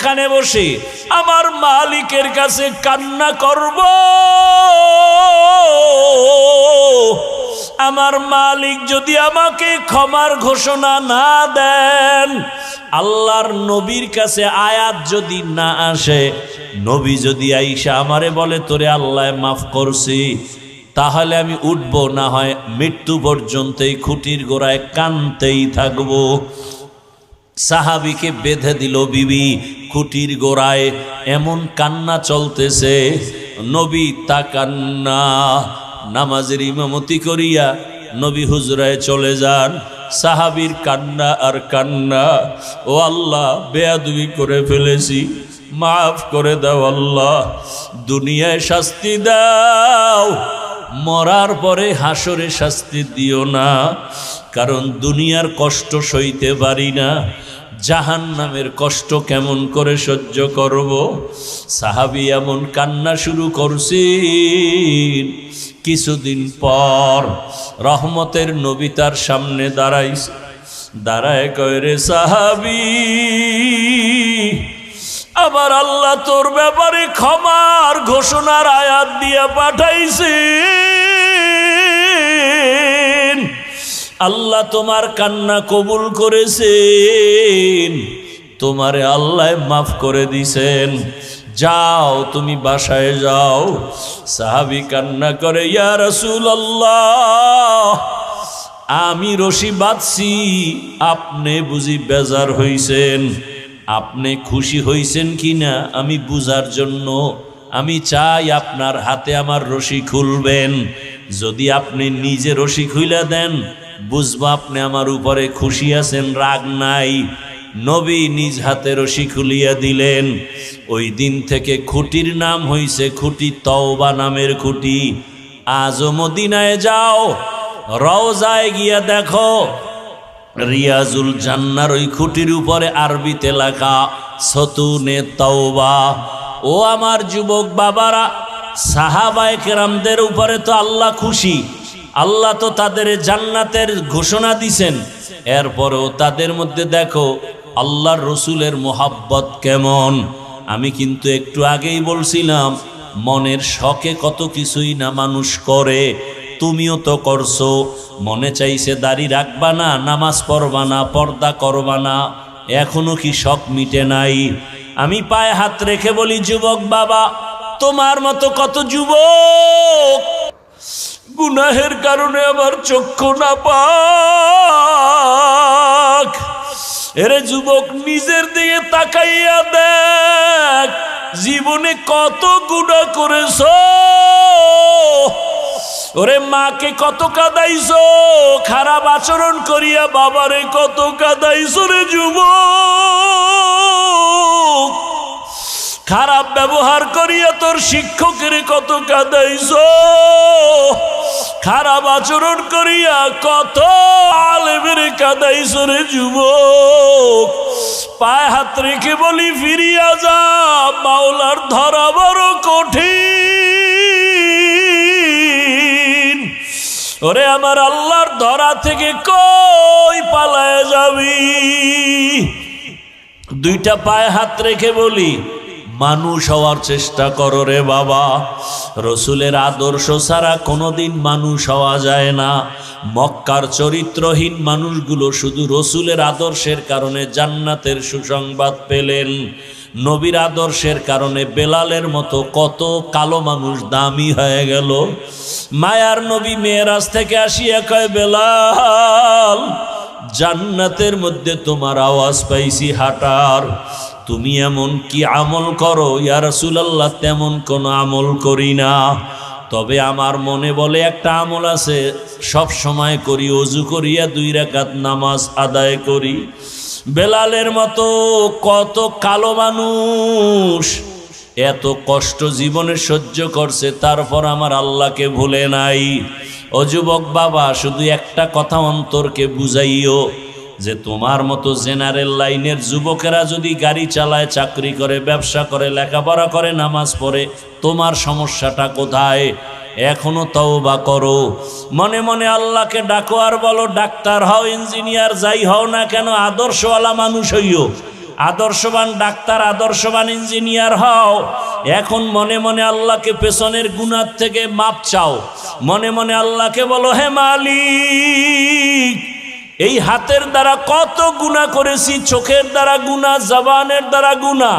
এখানে বসে আমার মালিকের কাছে কান্না করব, আমার মালিক যদি আমাকে ক্ষমার ঘোষণা না দেন, আল্লাহর নবীর কাছে আয়াত যদি না আসে, নবী যদি আইসা আমারে বলে তোরে আল্লাহ মাফ করছি, তাহলে আমি উঠব, না হয় মৃত্যু পর্যন্ত এই খুঁটির গোড়ায় কানতেই থাকবো। সাহাবীকে বেঁধে দিল বিবি খুঁটির গোড়ায়, এমন কান্না চলতেছে। নবী তাকান্না, নামাজের ইমামতি করিয়া নবী হুজরায় চলে যান। সাহাবীর কান্না আর কান্না, ও আল্লাহ বেয়াদবি করে ফেলেছি, মাফ করে দাও আল্লাহ, দুনিয়ায় শাস্তি দাও, মরার পরে হাসরে শাস্তি দিও না, কারণ দুনিয়ার কষ্ট সইতে পারি না, জাহান্নামের কষ্ট কেমন করে সহ্য করব। সাহাবী এমন কান্না শুরু করছেন। কিছুদিন পর রহমতের নবী তার সামনে দাঁড়াইছে, দাঁড়ায় কয় রে সাহাবী, আবার আল্লাহ তোর ব্যাপারে ক্ষমার ঘোষণার আয়াত দিয়ে পাঠাইছে। আল্লাহ তোমার কান্না কবুল করেছেন, তোমারে আল্লাহ মাফ করে দিছেন, যাও তুমি বাসায় যাও। সাহাবী কান্না করে, ইয়া রাসূলুল্লাহ, আমি রশি বাঁধছি, আপনি বুঝি বেজার হইছেন, আপনি খুশি হইছেন কিনা আমি বুঝার জন্য আমি চাই আপনার হাতে আমার রশি খুলবেন। যদি আপনি নিজে রশি খুলে দেন, বুঝবো আপনি আমার উপরে খুশি আছেন, রাগ নাই। নবী নিজ হাতে রশি খুলিয়া দিলেন। ওই দিন থেকে খুঁটির নাম হইছে খুঁটি তওবা নামের খুঁটি। আজও মদিনায় যাও, রওজায় গিয়া দেখো, রিয়াজুল জান্নার ওই খুঁটির উপরে আরবিতে লেখা সতুনে তওবা। ও আমার যুবক বাবারা, সাহাবায়ে কেরামদের উপরে তো আল্লাহ খুশি, আল্লাহ তো তাদের জান্নাতের ঘোষণা দিছেন, এরপরেও তাদের মধ্যে দেখো আল্লাহর রসুলের মোহাব্বত কেমন। আমি কিন্তু একটু আগেই বলছিলাম, মনের শখে কত কিছুই না মানুষ করে, তুমিও তো করছো। মনে চাইছে দাড়ি রাখবা না, নামাজ পড়বা না, পর্দা করবা না, এখনো কি শখ মিটে নাই? আমি পায়ে হাত রেখে বলি, যুবক বাবা, তোমার মতো কত যুবক গুনাহের কারণে আমার চক্ষু না পাক। এরে যুবক, নিজের দিকে তাকাইয়া দেখ, জীবনে কত গুনাহ করেছো। ওরে মাকে কত কাঁদাইছো, খারাপ আচরণ করিয়া বাবারে কত কাঁদাইছো রে যুবক, খারাপ ব্যবহার করিয়া তোর শিক্ষকের কত কাঁদাইছো, খারাপ আচরণ করিয়া কত আলেমের কাঁদাইছো রে যুবক। পায়ে হাত রেখে বলি, ফিরিয়া যা, মাওলার ধরা বড় কঠিন। ওরে আমার আল্লাহর ধরা থেকে কই পালায় যাবি? দুইটা পায়ে হাত রেখে বলি, মানুষ হওয়ার চেষ্টা করো রে বাবা। রসুলের আদর্শ ছাড়া কোনোদিন মানুষ হওয়া যায় না। মক্কার চরিত্রহীন মানুষগুলো শুধু রসুলের আদর্শের কারণে জান্নাতের সুসংবাদ পেলেন। নবীর আদর্শের কারণে বেলালের মতো কত কালো মানুষ দামি হয়ে গেল। মায়ার নবী মেরাজ থেকে আসিয়া কয়, বেলাল, জান্নাতের মধ্যে তোমার আওয়াজ পাইছি হাঁটার, তুমি এমন কি আমল করো? ইয়া রাসূলুল্লাহ, তেমন কোনো আমল করি না, তবে আমার মনে বলে একটা আমল আছে, সব সময় করি, ওযু করিয়া 2 রাকাত নামাজ আদায় করি। বেলালের মতো কত কালো মানুষ এত কষ্ট জীবনে সহ্য করছে, তারপর আমার আল্লাহকে ভুলে নাই। ও যুবক বাবা, শুধু একটা কথা অন্তরকে বুঝাইও, যে তোমার মতো জেনারেল লাইনের যুবকেরা যদি গাড়ি চালায়, চাকরি করে, ব্যবসা করে, লেখাপড়া করে, নামাজ পড়ে, তোমার সমস্যাটা কোথায়? এখনো তওবা করো, মনে মনে আল্লাহকে ডাকো আর বলো, ডাক্তার হও, ইঞ্জিনিয়ার যাই হও না কেন, আদর্শওয়ালা মানুষ হইও। আদর্শবান ডাক্তার, আদর্শবান ইঞ্জিনিয়ার হও। এখন মনে মনে আল্লাহকে পেছনের গুনাহ থেকে মাপ চাও। মনে মনে আল্লাহকে বলো, হে মালিক, এই হাতের দ্বারা কত গুনাহ করেছি, চোখের দ্বারা গুনাহ, জবানের দ্বারা গুনাহ।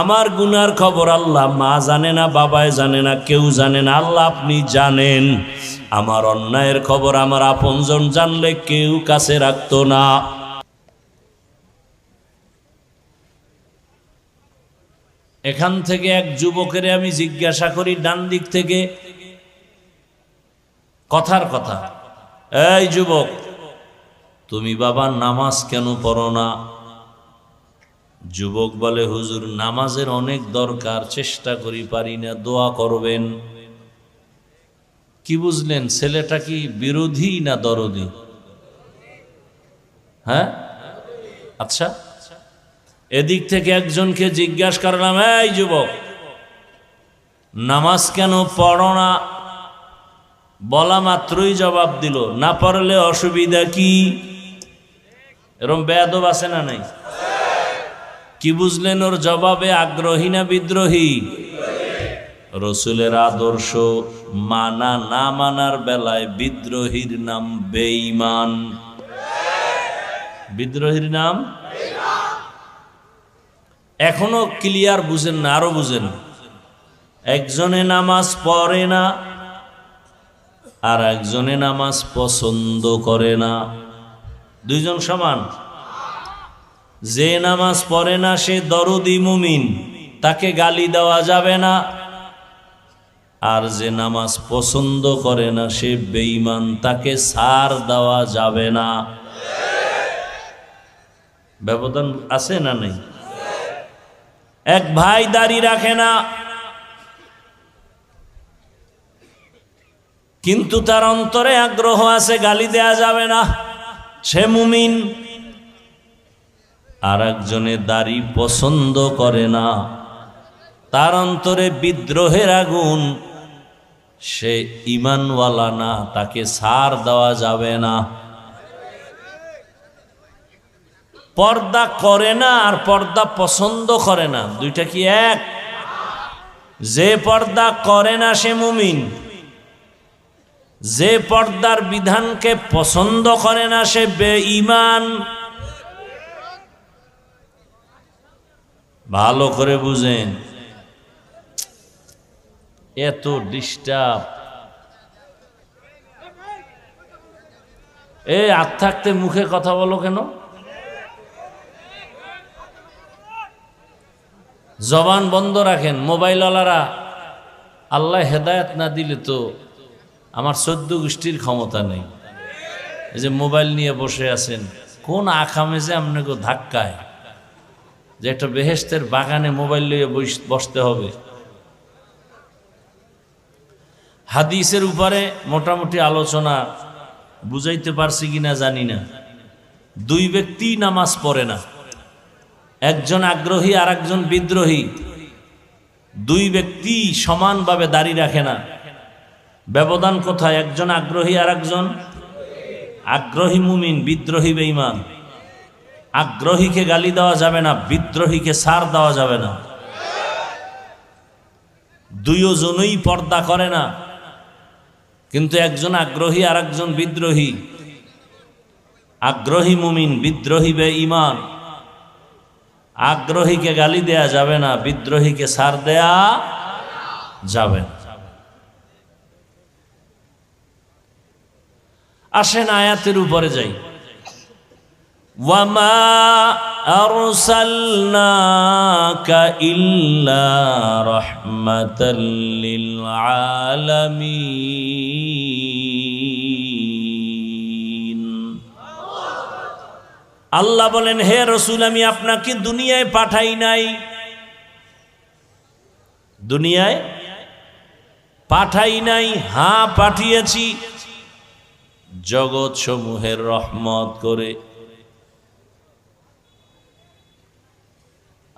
আমার গুনার খবর আল্লাহ মা জানে না, বাবায় জানে না, কেউ জানে না, আল্লাহ আপনি জানেন। আমার অন্যায়ের খবর আমার আপনজন জানলে কেউ কাছে রাখতো না। এখান থেকে এক যুবকের আমি জিজ্ঞাসা করি, ডান দিক থেকে, কথার কথা, এই যুবক, তুমি বাবা নামাজ কেন পড়ো না? যুবক বলে, হুজুর নামাজের অনেক দরকার, চেষ্টা করি, পারি না, দোয়া করবেন। কি বুঝলেন, ছেলেটা কি বিরোধী না দরদি? হ্যাঁ, আচ্ছা। এদিক থেকে একজনকে জিজ্ঞাসা করলাম, এই যুবক নামাজ কেন পড়ো না? বলা মাত্রই জবাব দিল, না পড়লে অসুবিধা কি? এরকম বেয়াদব আছে না নাই? কি বুঝলেন ওর জবাবে, আগ্রহী না বিদ্রোহী? রসুলের আদর্শ মানা না মানার বেলায় বিদ্রোহীর নাম বেঈমান। বিদ্রোহীর নাম এখনো ক্লিয়ার বুঝেন না, আরো বুঝেন। একজনে নামাজ পড়ে না আর একজনে নামাজ পছন্দ করে না, দুইজন সমান? যে নামাজ পড়ে না সে দরদি মুমিন, তাকে গালি দেওয়া যাবে না। আর যে নামাজ পছন্দ করে না সে বেঈমান, তাকে ছাড় দেওয়া যাবে না। ব্যবধান আছে না নেই? এক ভাই দাড়ি রাখে না, কিন্তু তার অন্তরে আগ্রহ আছে, গালি দেয়া যাবে না, সে মুমিন। আর একজনে দাড়ি পছন্দ করে না, তার অন্তরে বিদ্রোহের আগুন, সে ঈমানওয়ালা না, তাকে ছাড় দেওয়া যাবে না। পর্দা করে না আর পর্দা পছন্দ করে না, দুইটা কি এক? যে পর্দা করে না সে মুমিন, যে পর্দার বিধানকে পছন্দ করে না সে বেঈমান। ভালো করে বুঝেন, এত ডিস্টার্ব। আর থাকতে মুখে কথা বলো কেন? জবান বন্ধ রাখেন। মোবাইলওয়ালারা আল্লাহ হেদায়েত না দিলে তো আমার 14 গোষ্ঠীর ক্ষমতা নেই। এই যে মোবাইল নিয়ে বসে আছেন, কোন আকামে যে আপনাকে ধাক্কায় যে একটা বেহেশতের বাগানে মোবাইল নিয়ে বসতে হবে। হাদিসের উপরে মোটামুটি আলোচনা বুঝাইতে পারছি কিনা জানি না। দুই ব্যক্তি নামাজ পড়ে না, একজন আগ্রহী আর একজন বিদ্রোহী। দুই ব্যক্তি সমানভাবে দাড়ি রাখে না, ব্যবধান কোথায়? একজন আগ্রহী আর একজন আগ্রহী মুমিন, বিদ্রোহী বেঈমান। আগ্রহীকে গালি দেওয়া যাবে না, বিদ্রোহীকে ছাড় দেওয়া যাবে না। দুইজনই পর্দা করে না, কিন্তু একজন আগ্রহী আর একজন বিদ্রোহী। আগ্রহী মুমিন, বিদ্রোহী বেঈমান। আগ্রহীকে গালি দেয়া যাবে না, বিদ্রোহীকে ছাড় দেয়া যাবে না। আসেন আয়াতের উপরে যাই। ওয়ামা আরসালনাকা ইল্লা রাহমাতাল লিল আলামিন। আল্লাহ বলেন, হে রাসূল, আমি আপনাকে দুনিয়ায় পাঠাই নাই। দুনিয়ায় পাঠাই নাই, হ্যাঁ পাঠিয়েছি জগৎ সমূহের রহমত করে।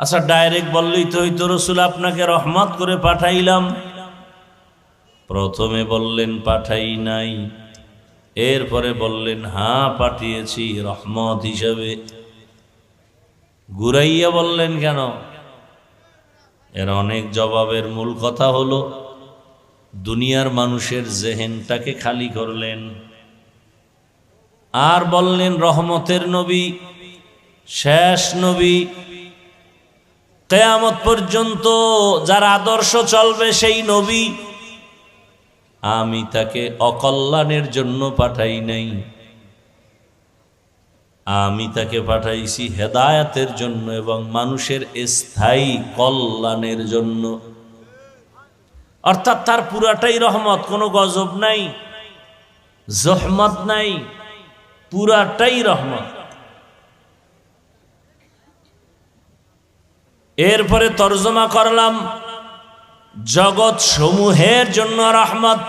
আচ্ছা, ডাইরেক্ট বললেই তো হইতো, রাসূল আপনাকে রহমত করে পাঠাইলাম। প্রথমে বললেন পাঠাই নাই, এরপরে বললেন হ্যাঁ পাঠিয়েছি রহমত হিসাবে। ঘুরাইয়া বললেন কেন? এর অনেক জবাবের মূল কথা হলো দুনিয়ার মানুষের জেহেনটাকে খালি করলেন, আর বললেন রহমতের নবী, শেষ নবী, কিয়ামত পর্যন্ত যার আদর্শ চলবে সেই নবী, আমি তাকে অকল্যাণের জন্য পাঠাই নাই, আমি তাকে পাঠাইছি হেদায়েতের জন্য এবং মানুষের স্থায়ী কল্যাণের জন্য। অর্থাৎ তার পুরাটাই রহমত, কোনো গজব নাই, জহমত নাই, পুরাটাই রহমত। এরপরে তরজমা করলাম জগৎ সমূহের জন্য রহমত।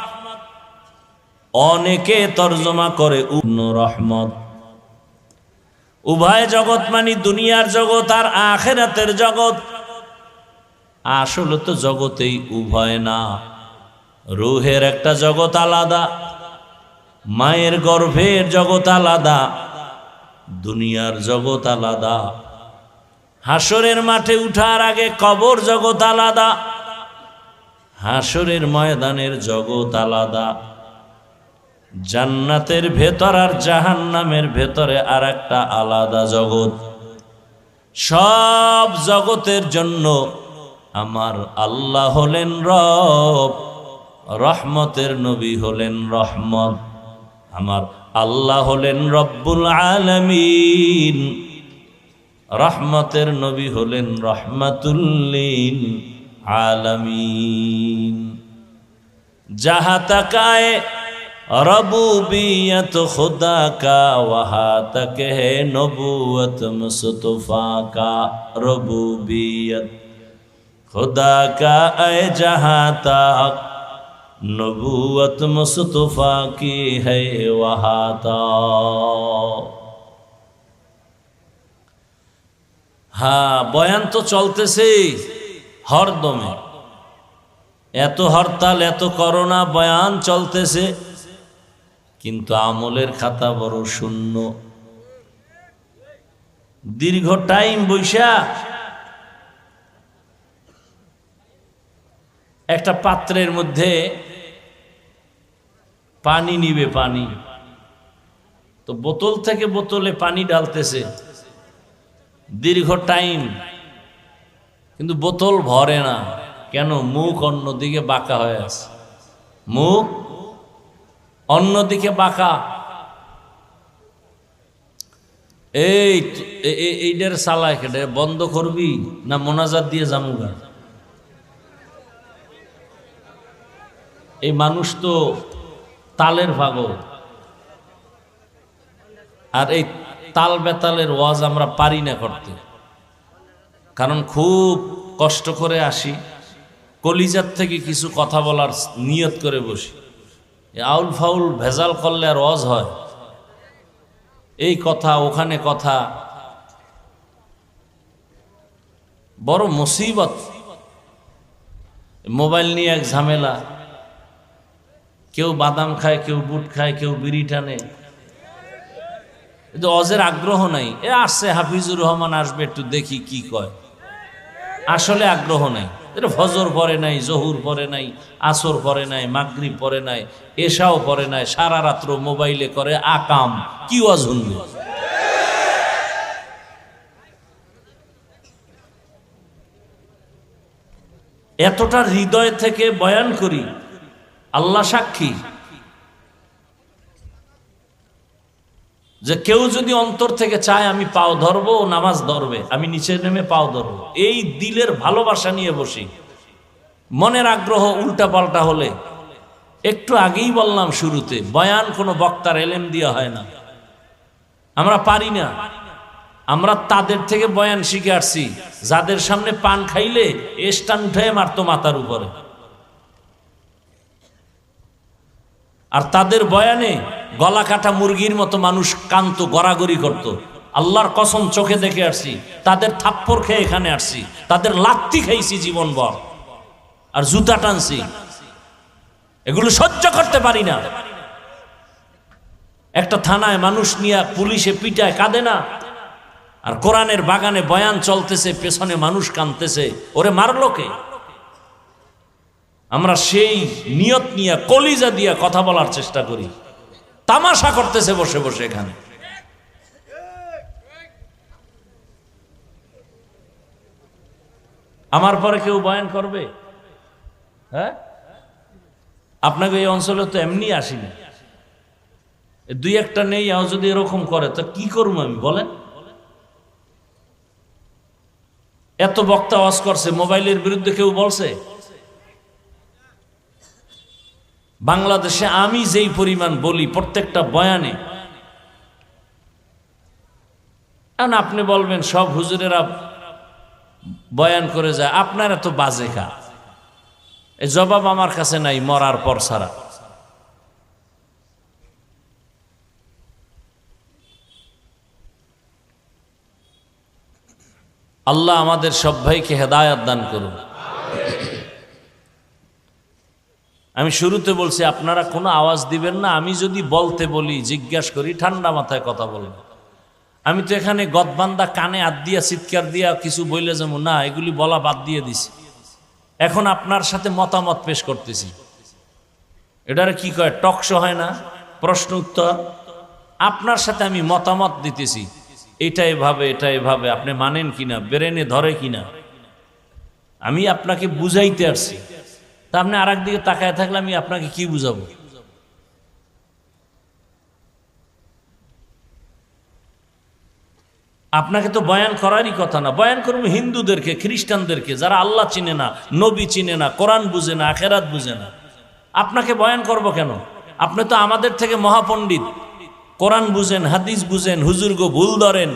অনেকে তরজমা করে রহমত। উভয় জগৎ মানে দুনিয়ার জগৎ আর আখিরাতের জগৎ। আসলে তো জগতেই উভয় না, রূহের একটা জগৎ আলাদা, মায়ের গর্ভের জগৎ আলাদা, দুনিয়ার জগৎ আলাদা, হাসরের মাঠে উঠার আগে কবর জগৎ আলাদা, হাসরের ময়দানের জগৎ আলাদা, জান্নাতের ভেতর আর জাহান্নামের ভেতরে আর একটা আলাদা জগৎ। সব জগতের জন্য আমার আল্লাহ হলেন রব, রহমতের নবী হলেন রহমত। আমার আল্লাহ হলেন রব্বুল আলামিন, রহমতের নবী হলেন রহমাতুল্লিল আলামিন। যাহা তাকায় रबूबियत खुदा का वहाँ तक है नबूवत मुस्तफा का। रबूबियत खुदा का ऐ जहाँ तक नबूवत मुस्तफा की है वहाँ तक। हाँ, বয়ান তো চলতেছে হরদমে, এত হরতাল, এত করোনা, বয়ান চলতেছে, কিন্তু আমলের খাতা বড় শূন্য। দীর্ঘ টাইম বৈশা একটা পাত্রের মধ্যে পানি নিবে, পানি তো বোতল থেকে বোতলে পানি ঢালতেছে দীর্ঘ টাইম, কিন্তু বোতল ভরে না। কেন? মুখ অন্যদিকে বাঁকা হয়ে আছে, মুখ অন্যদিকে বাঁকা। এইটার সালায় কেটে বন্ধ করবি না মোনাজাত দিয়ে জামুগা? এই মানুষ তো তালের পাগল, আর এই তাল বেতালের ওয়াজ আমরা পারি না করতে, কারণ খুব কষ্ট করে আসি, কলিজার থেকে কিছু কথা বলার নিয়ত করে বসি। আউল ফাউল ভেজাল করলে আর ওয়াজ হয়? এই কথা ওখানে কথা, বড় মুসিবত। মোবাইল নিয়ে এক ঝামেলা, কেউ বাদাম খায়, কেউ বুট খায়, কেউ বিড়ি টানে, কিন্তু ওয়াজের আগ্রহ নাই। আসছে হাফিজুর রহমান আসবে, একটু দেখি কি কয়। আসলে আগ্রহ নাই। এটা ফজর পরে নাই, জহুর পরে নাই, আসর পরে নাই, মাগরিব পরে নাই, এশাও পরে নাই, সারা রাত্র মোবাইলে করে আকাম। কি ওয়াজ শুনবে? এতটা হৃদয় থেকে বয়ান করি, আল্লাহ সাক্ষী যে কেউ যদি অন্তর থেকে চায় আমি পাও ধরবো, নামাজ ধরবে, আমি নিচে নেমে পাও ধরবো, এই দিলের ভালোবাসা নিয়ে বসি। মনের আগ্রহ উল্টা পাল্টা হলে, একটু আগেই বললাম শুরুতে, বয়ান কোনো বক্তার এলেম দিয়া হয় না, আমরা পারি না। আমরা তাদের থেকে বয়ান শিখে আসছি যাদের সামনে পান খাইলে স্টান উঠে মারতো মাথার উপরে, আর তাদের বয়ানে গলা কাটা মুরগির মতো মানুষ কান্ত, গড়াগড়ি করত। আল্লাহর কসম চোখে দেখে আসছি, তাদের থাপ্পড় খেয়ে এখানে আসছি, তাদের লাত্তি খাইছি জীবনভর, আর জুতা টানছি। এগুলো সহ্য করতে পারি না। একটা থানায় মানুষ নিয়ে পুলিশে পিটায়, কাঁদে না? আর কোরআনের বাগানে বয়ান চলতেছে, পেছনে মানুষ কাঁদতেছে, ওরে মারলো কে? আমরা সেই নিয়ত নিয়ে কলিজা দিয়া কথা বলার চেষ্টা করি, তামাশা করতেছে বসে বসে এখানে। আমার পরে কেউ বয়ান করবে? হ্যাঁ, আপনাকে এই অঞ্চলে তো এমনি আসিনি, দুই একটা নেই, যদি এরকম করে তো কি করবো আমি বলেন? এত বক্তা ওয়াজ করছে, মোবাইলের বিরুদ্ধে কেউ বলছে? বাংলাদেশে আমি যেই পরিমাণ বলি প্রত্যেকটা বয়ানে, এখন আপনি বলবেন সব হুজুরেরা বয়ান করে যায়, আপনার এত বাজে খা, এই জবাব আমার কাছে নাই মরার পর ছাড়া। আল্লাহ আমাদের সব ভাইকে হেদায়েত দান করুন। আমি শুরুতে বলছি আপনারা কোনো আওয়াজ দিবেন না, আমি যদি বলতে বলি জিজ্ঞাসা করি ঠান্ডা মাথায় কথা বলবেন। আমি তো এখানে গদবান্দা কানে হাত দিয়া চিৎকার দিয়া কিছু বইলে যাবো না, এগুলি বলা বাদ দিয়ে দিছি। এখন আপনার সাথে মতামত পেশ করতেছি, এটারে কি কয়, টক শো হয় না, প্রশ্ন উত্তর। আপনার সাথে আমি মতামত দিতেছি, এটা এভাবে আপনি মানেন কিনা, ব্রেনে ধরে কিনা, আমি আপনাকে বুঝাইতে আসছি। তা আপনি আর একদিকে তাকায় থাকলে আমি আপনাকে কি বুঝাবো? আপনাকে তো বয়ান করারই কথা না, বয়ান করবো হিন্দুদেরকে, খ্রিস্টানদেরকে, যারা আল্লাহ চিনে না, নবী চিনে না, কোরআন বুঝে না, আখেরাত বুঝে না। আপনাকে বয়ান করব কেন? আপনি তো আমাদের থেকে মহাপণ্ডিত, কোরআন বুঝেন, হাদিস বুঝেন, হুজুরগো ভুল ধরেন,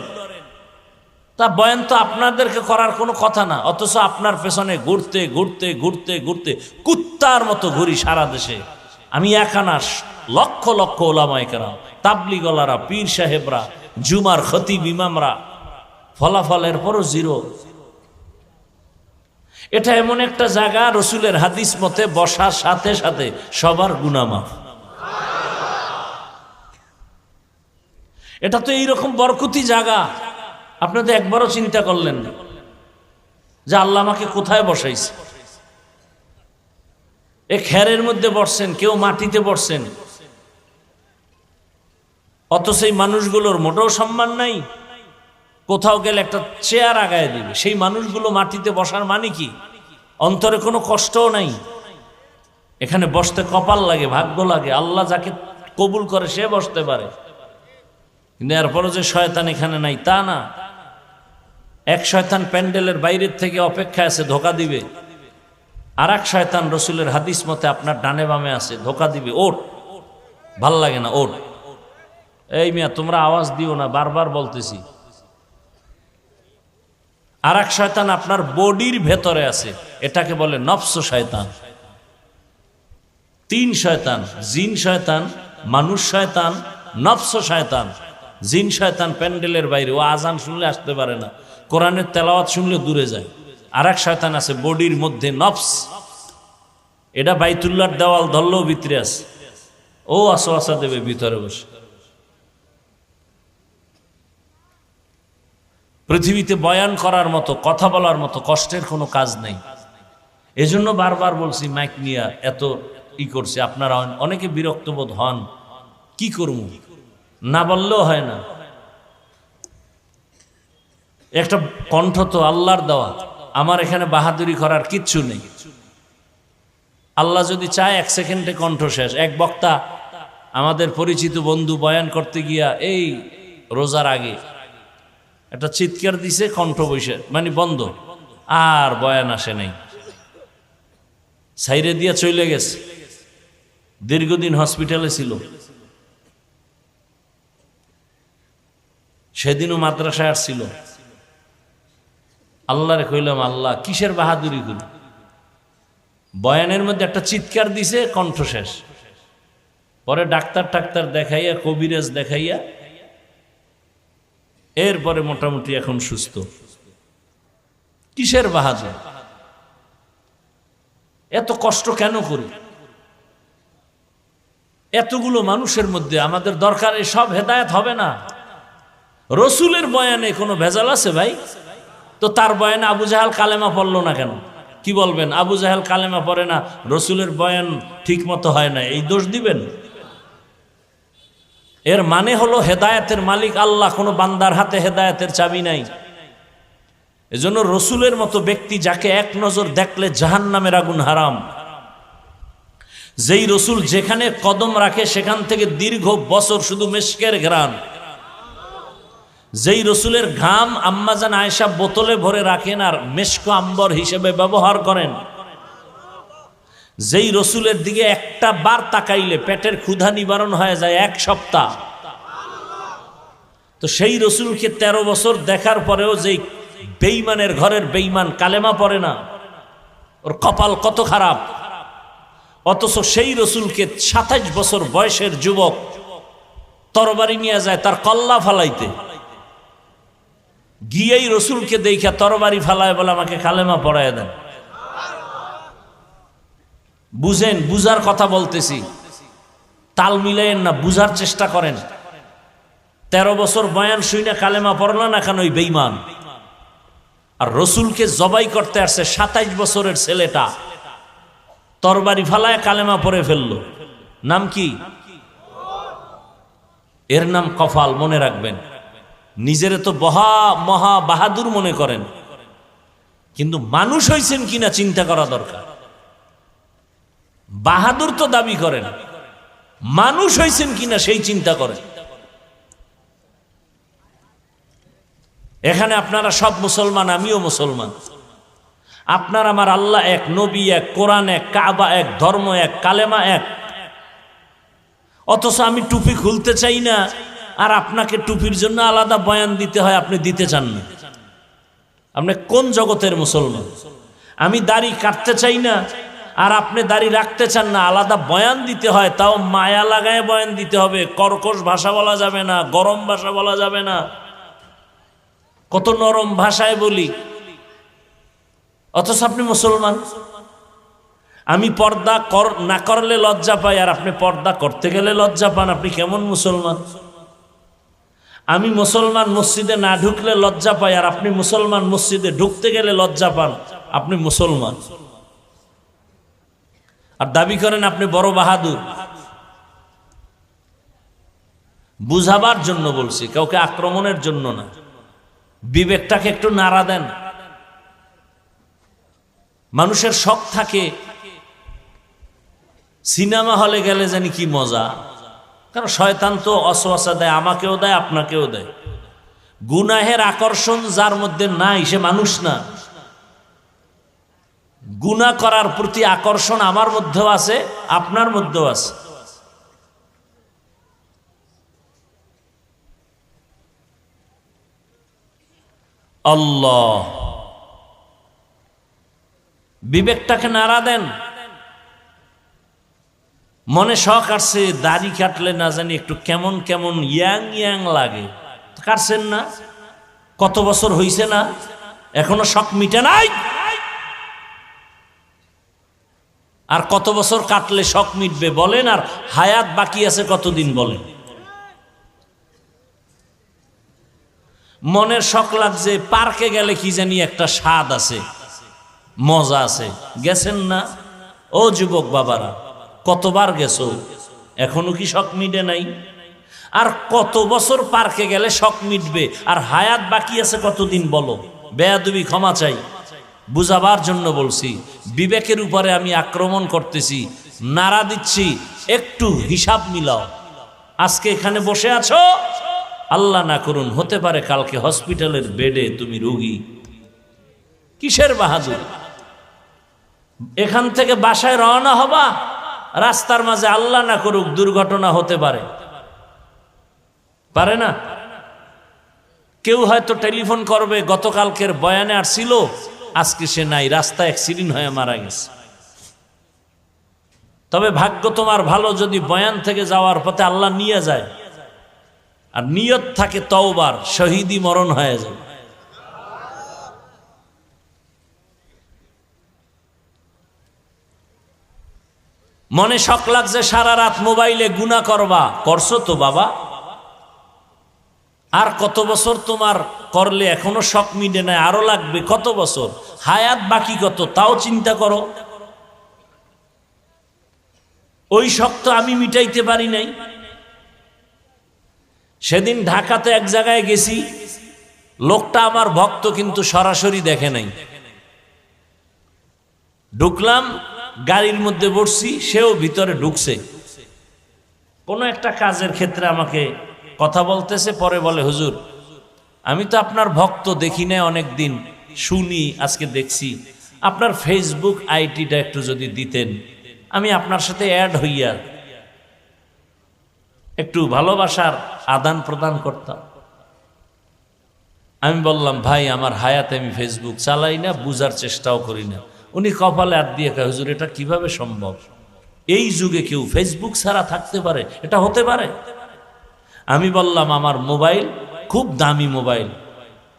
তা বয়ান তো আপনাদেরকে করার কোনো কথা না। অথচ আপনার পেছনে ঘুরতে ঘুরতে ঘুরতে ঘুরতে কুত্তার মতো ঘুরি সারা দেশে। আমি একানা লক্ষ লক্ষ ওলামায়ে কেরাম, তাবলিগলারা, পীর সাহেবরা, জুমার খতিব ইমামরা, ফলাফলের পরও জিরো। এটা এমন একটা জায়গা, রসুলের হাদিস মতে বসার সাথে সাথে সবার গুনাহ মাফ। এটা তো এইরকম বরকতি জায়গা, আপনি তো একবারও চিন্তা করলেন না যে আল্লাহ আমাকে কোথায় বসাইছে। এ খেরের মধ্যে বসছেন, কেউ মাটিতে বসছেন, অথচ এই মানুষগুলোর মোটেও সম্মান নাই। কোথাও গেলে একটা চেয়ার আগায় দিবে, সেই মানুষগুলো মাটিতে বসার মানে কি? অন্তরে কোনো কষ্টও নাই। এখানে বসতে কপাল লাগে, ভাগ্য লাগে, আল্লাহ যাকে কবুল করে সে বসতে পারে। কিন্তু এরপরও যে শয়তান এখানে নাই তা না। এক শয়তান প্যান্ডেলের বাইরের থেকে অপেক্ষায় আছে ধোকা দিবে, আর এক শয়তান রসুলের হাদিস মতে আপনার ডানে বামে আছে ধোকা দিবে, ওঠ, ভাল লাগে না, ওঠ। এই মিয়া তোমরা আওয়াজ দিও না, বারবার বলতেছি। আর এক শয়তান আপনার বডির ভেতরে আছে, এটাকে বলে নফস শয়তান। তিন শয়তান, জিন শয়তান, মানুষ শয়তান, নফস শয়তান। জিন শয়তান প্যান্ডেলের বাইরে, ও আজান শুনলে আসতে পারে না, কোরআনের তেলাওয়াত শুনলে দূরে যায়। আর এক শয়তান আছে বডির মধ্যে, নফস। এটা বাইতুল্লাহর দেওয়াল ধরলেও ভিতরে আছে, ও আসা দেবে ভিতরে বসে। পৃথিবীতে বয়ান করার মতো, কথা বলার মতো কষ্টের কোনো কাজ নেই। এজন্য বারবার বলছি, মাইক নিয়ে এত করছি, আপনারা অনেকে বিরক্ত বোধ হন। কি করব, না বললেও হয় না। একটা কণ্ঠ তো আল্লাহর দেওয়া, আমার এখানে বাহাদুরি করার কিচ্ছু নেই। আল্লাহ যদি চায় 1 সেকেন্ডে কণ্ঠ শেষ। এক বক্তা আমাদের পরিচিত বন্ধু বয়ান করতে গিয়া এই রোজার আগে একটা চিৎকার দিছে, কণ্ঠ বসে মানে বন্ধ, আর বয়ান আসে নাই, সাইরে দিয়া চলে গেছে। দীর্ঘদিন হসপিটালে ছিল, সেদিনও মাদ্রাসায় আসছিল। আল্লাহরে কইলাম, আল্লাহ কিসের বাহাদুরি করি? বয়ানের মধ্যে একটা চিৎকার দিছে, কণ্ঠ শেষ। পরে ডাক্তার দেখাইয়া, কবিরাজ দেখাইয়া, এরপরে মোটামুটি এখন সুস্থ। কিসের বাহাদুর? এত কষ্ট কেন করি? এতগুলো মানুষের মধ্যে আমাদের দরকার, সব হেদায়েত হবে না। রসুলের বয়ানে কোনো ভেজাল আছে ভাই? তো তার বয়ানে আবু জাহাল কালেমা পড়লো না কেন? কি বলবেন? আবু জাহাল কালেমা পড়ে না, রসুলের বয়ান ঠিক মতো হয় না, এই দোষ দিবেন? এর মানে হলো হেদায়েতের মালিক আল্লাহ, কোনো বান্দার হাতে হেদায়েতের চাবি নাই। এজন্য রসুলের মতো ব্যক্তি যাকে এক নজর দেখলে জাহান্নামের আগুন হারাম, যেই রসুল যেখানে কদম রাখে সেখান থেকে দীর্ঘ বছর শুধু মেশকের ঘ্রাণ, যেই রসুলের ঘাম আম্মাজান আয়েশা বোতলে ভরে রাখেন আর মেশক আম্বর হিসেবে ব্যবহার করেন, যেই রসুলের দিকে একটা বার তাকাইলে পেটের ক্ষুধা নিবারণ হয়ে যায় 1 সপ্তাহ, তো সেই রসুলকে 13 বছর দেখার পরেও যেই বেঈমানের ঘরের বেঈমান কালেমা পড়ে না, ওর কপাল কত খারাপ। অথচ সেই রসুলকে 27 বছর বয়সের যুবক তরবারি নিয়ে যায় তার কল্লা ফালাইতে, গিয়েই রসুলকে দেখা তরবারি ফালায় বলে আমাকে কালেমা পড়ায় দেন। বুঝেন, বুঝার কথা বলতেছি, তাল মিলাইয়েন না, বুঝার চেষ্টা করেন। 13 বছর বয়ান শুনে কালেমা পড়লো না কেন ওই বেঈমান? আর রসুলকে জবাই করতে আসছে 27 বছরের ছেলেটা, তরবারি ফালায় কালেমা পড়ে ফেললো। নাম কি? এর নাম কফাল, মনে রাখবেন। নিজেরে তো মহা বাহাদুর মনে করেন, কিন্তু মানুষ হয়েছেন কিনা চিন্তা করা দরকার। বাহাদুর তো দাবি করেন, মানুষ হয়েছেন কিনা সেই চিন্তা করেন। এখানে আপনারা সব মুসলমান, আমিও মুসলমান। আপনার আমার আল্লাহ এক, নবী এক, কোরআন এক, কাবা এক, ধর্ম এক, কালেমা এক। অথচ আমি টুপি খুলতে চাই না, আর আপনাকে টুপির জন্য আলাদা বয়ান দিতে হয়, আপনি দিতে চান না। আপনি কোন জগতের মুসলমান? আমি দাড়ি কাটতে চাই না, আর আপনি দাড়ি রাখতে চান না, আলাদা বয়ান দিতে হয়, তাও মায়া লাগায় বয়ান দিতে হবে। কর্কশ ভাষা বলা যাবে না, গরম ভাষা বলা যাবে না, কত নরম ভাষায় বলি, অথচ আপনি মুসলমান। আমি পর্দা না করলে লজ্জা পাই, আর আপনি পর্দা করতে গেলে লজ্জা পান, আপনি কেমন মুসলমান? আমি মুসলমান মসজিদে না ঢুকলে লজ্জা পাই, আর আপনি মুসলমান মসজিদে ঢুকতে গেলে লজ্জা পান, আপনি মুসলমান। আর দাবি করেন আপনি বড় বাহাদুর। বুঝাবার জন্য বলছি, কাউকে আক্রমণের জন্য না। বিবেকটাকে একটু নাড়া দেন। মানুষের শখ থাকে সিনেমা হলে গেলে জানি কি মজা, কারণ শয়তান তো অসওয়াসা দেয়, আমাকেও দেয়, আপনাকেও দেয়। গুনাহের আকর্ষণ যার মধ্যে নাই সে মানুষ না। গুনাহ করার প্রতি আকর্ষণ আমার মধ্যেও আছে, আপনার মধ্যেও আছে। আল্লাহ, বিবেকটাকে নাড়া দেন। মনে শখ আসছে দাড়ি কাটলে না জানি একটু কেমন কেমন ইয়াং ইয়াং লাগে, কাটছেন না? কত বছর হইছে না, এখনো শখ মিটে নাই? আর কত বছর কাটলে শখ মিটবে বলেন? আর হায়াত বাকি আছে কতদিন বলেন? মনের শখ লাগছে পার্কে গেলে কি জানি একটা স্বাদ আছে, মজা আছে, গেছেন না? ও যুবক বাবারা, কতবার গেছো, এখনো কি শখ মিটে নাই? আর কত বছর পার্কে গেলে শখ মিটবে? আর হায়াত বাকি আছে কতদিন বলো? বেয়াদবি, ক্ষমা চাই, বুঝাবার জন্য বলছি। বিবেকের উপরে আমি আক্রমণ করতেছি, নাড়া দিচ্ছি, একটু হিসাব মিলাও। আজকে এখানে বসে আছো, আল্লাহ না করুন হতে পারে কালকে হসপিটালের বেডে তুমি রোগী। কিসের বাহাদুর? এখান থেকে বাসায় রওনা হবা, রাস্তার মাঝে আল্লাহ না করুক দুর্ঘটনা হতে পারে, পারে না? কেউ হয়তো টেলিফোন করবে গতকালকের বয়ানে আসছিল, আজকে সে নাই, রাস্তা অ্যাক্সিডেন্ট হয়ে মারা গেছে। তবে ভাগ্য তোমার ভালো যদি বয়ান থেকে যাওয়ার পথে আল্লাহ নিয়ে যায়, আর নিয়ত থাকে তওবার, শহীদি মরণ হয়ে যায়। মনে শখ লাগছে সারা রাত মোবাইলে গুনাহ করবা, করছো তো বাবা? আর কত বছর তোমার করলে এখনো শখ মিটে নাই, আরো লাগবে কত বছর, হায়াত বাকি কত তাও চিন্তা করো। ওই শখ তো আমি মিটাইতে পারি নাই। সেদিন ঢাকাতে এক জায়গায় গেছি, লোকটা আমার ভক্ত কিন্তু সরাসরি দেখে নাই। ঢুকলাম, গাড়ির মধ্যে বসছি, সেও ভিতরে ঢুকছে। কোনো একটা কাজের ক্ষেত্রে আমাকে কথা বলতেছে, পরে বলে হুজুর আমি তো আপনার ভক্ত, দেখি না অনেক দিন, শুনি আজকে দেখছি, আপনার ফেসবুক আইডিটা একটু যদি দিতেন, আমি আপনার সাথে অ্যাড হইয়া একটু ভালোবাসার আদান প্রদান করতাম। আমি বললাম ভাই আমার হায়াতে আমি ফেসবুক চালাই না, বুঝার চেষ্টাও করি না। উনি কপালে হাত দিয়ে কয় হুজুর এটা কিভাবে সম্ভব, এই যুগে কেউ ফেসবুক ছাড়া থাকতে পারে, এটা হতে পারে? আমি বললাম আমার মোবাইল খুব দামি মোবাইল,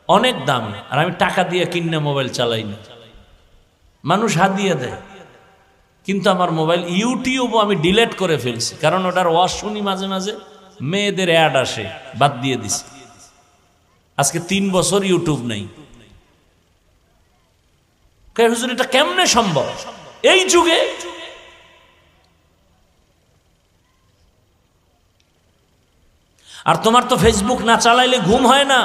অনেক দামি, আর আমি টাকা দিয়ে কিনে মোবাইল চালাই না, মানুষ হাদিয়ে দেয়। কিন্তু আমার মোবাইল ইউটিউবও আমি ডিলেট করে ফেলছি, কারণ ওটার ওয়াজ শুনি মাঝে মাঝে, মেয়েদের অ্যাড আসে, বাদ দিয়ে দিছি। আজকে 3 বছর ইউটিউব নেই। হুজুর এটা কেমনে সম্ভব এই যুগে? আর তোমার তো ফেসবুক না চালাইলে ঘুম হয় না।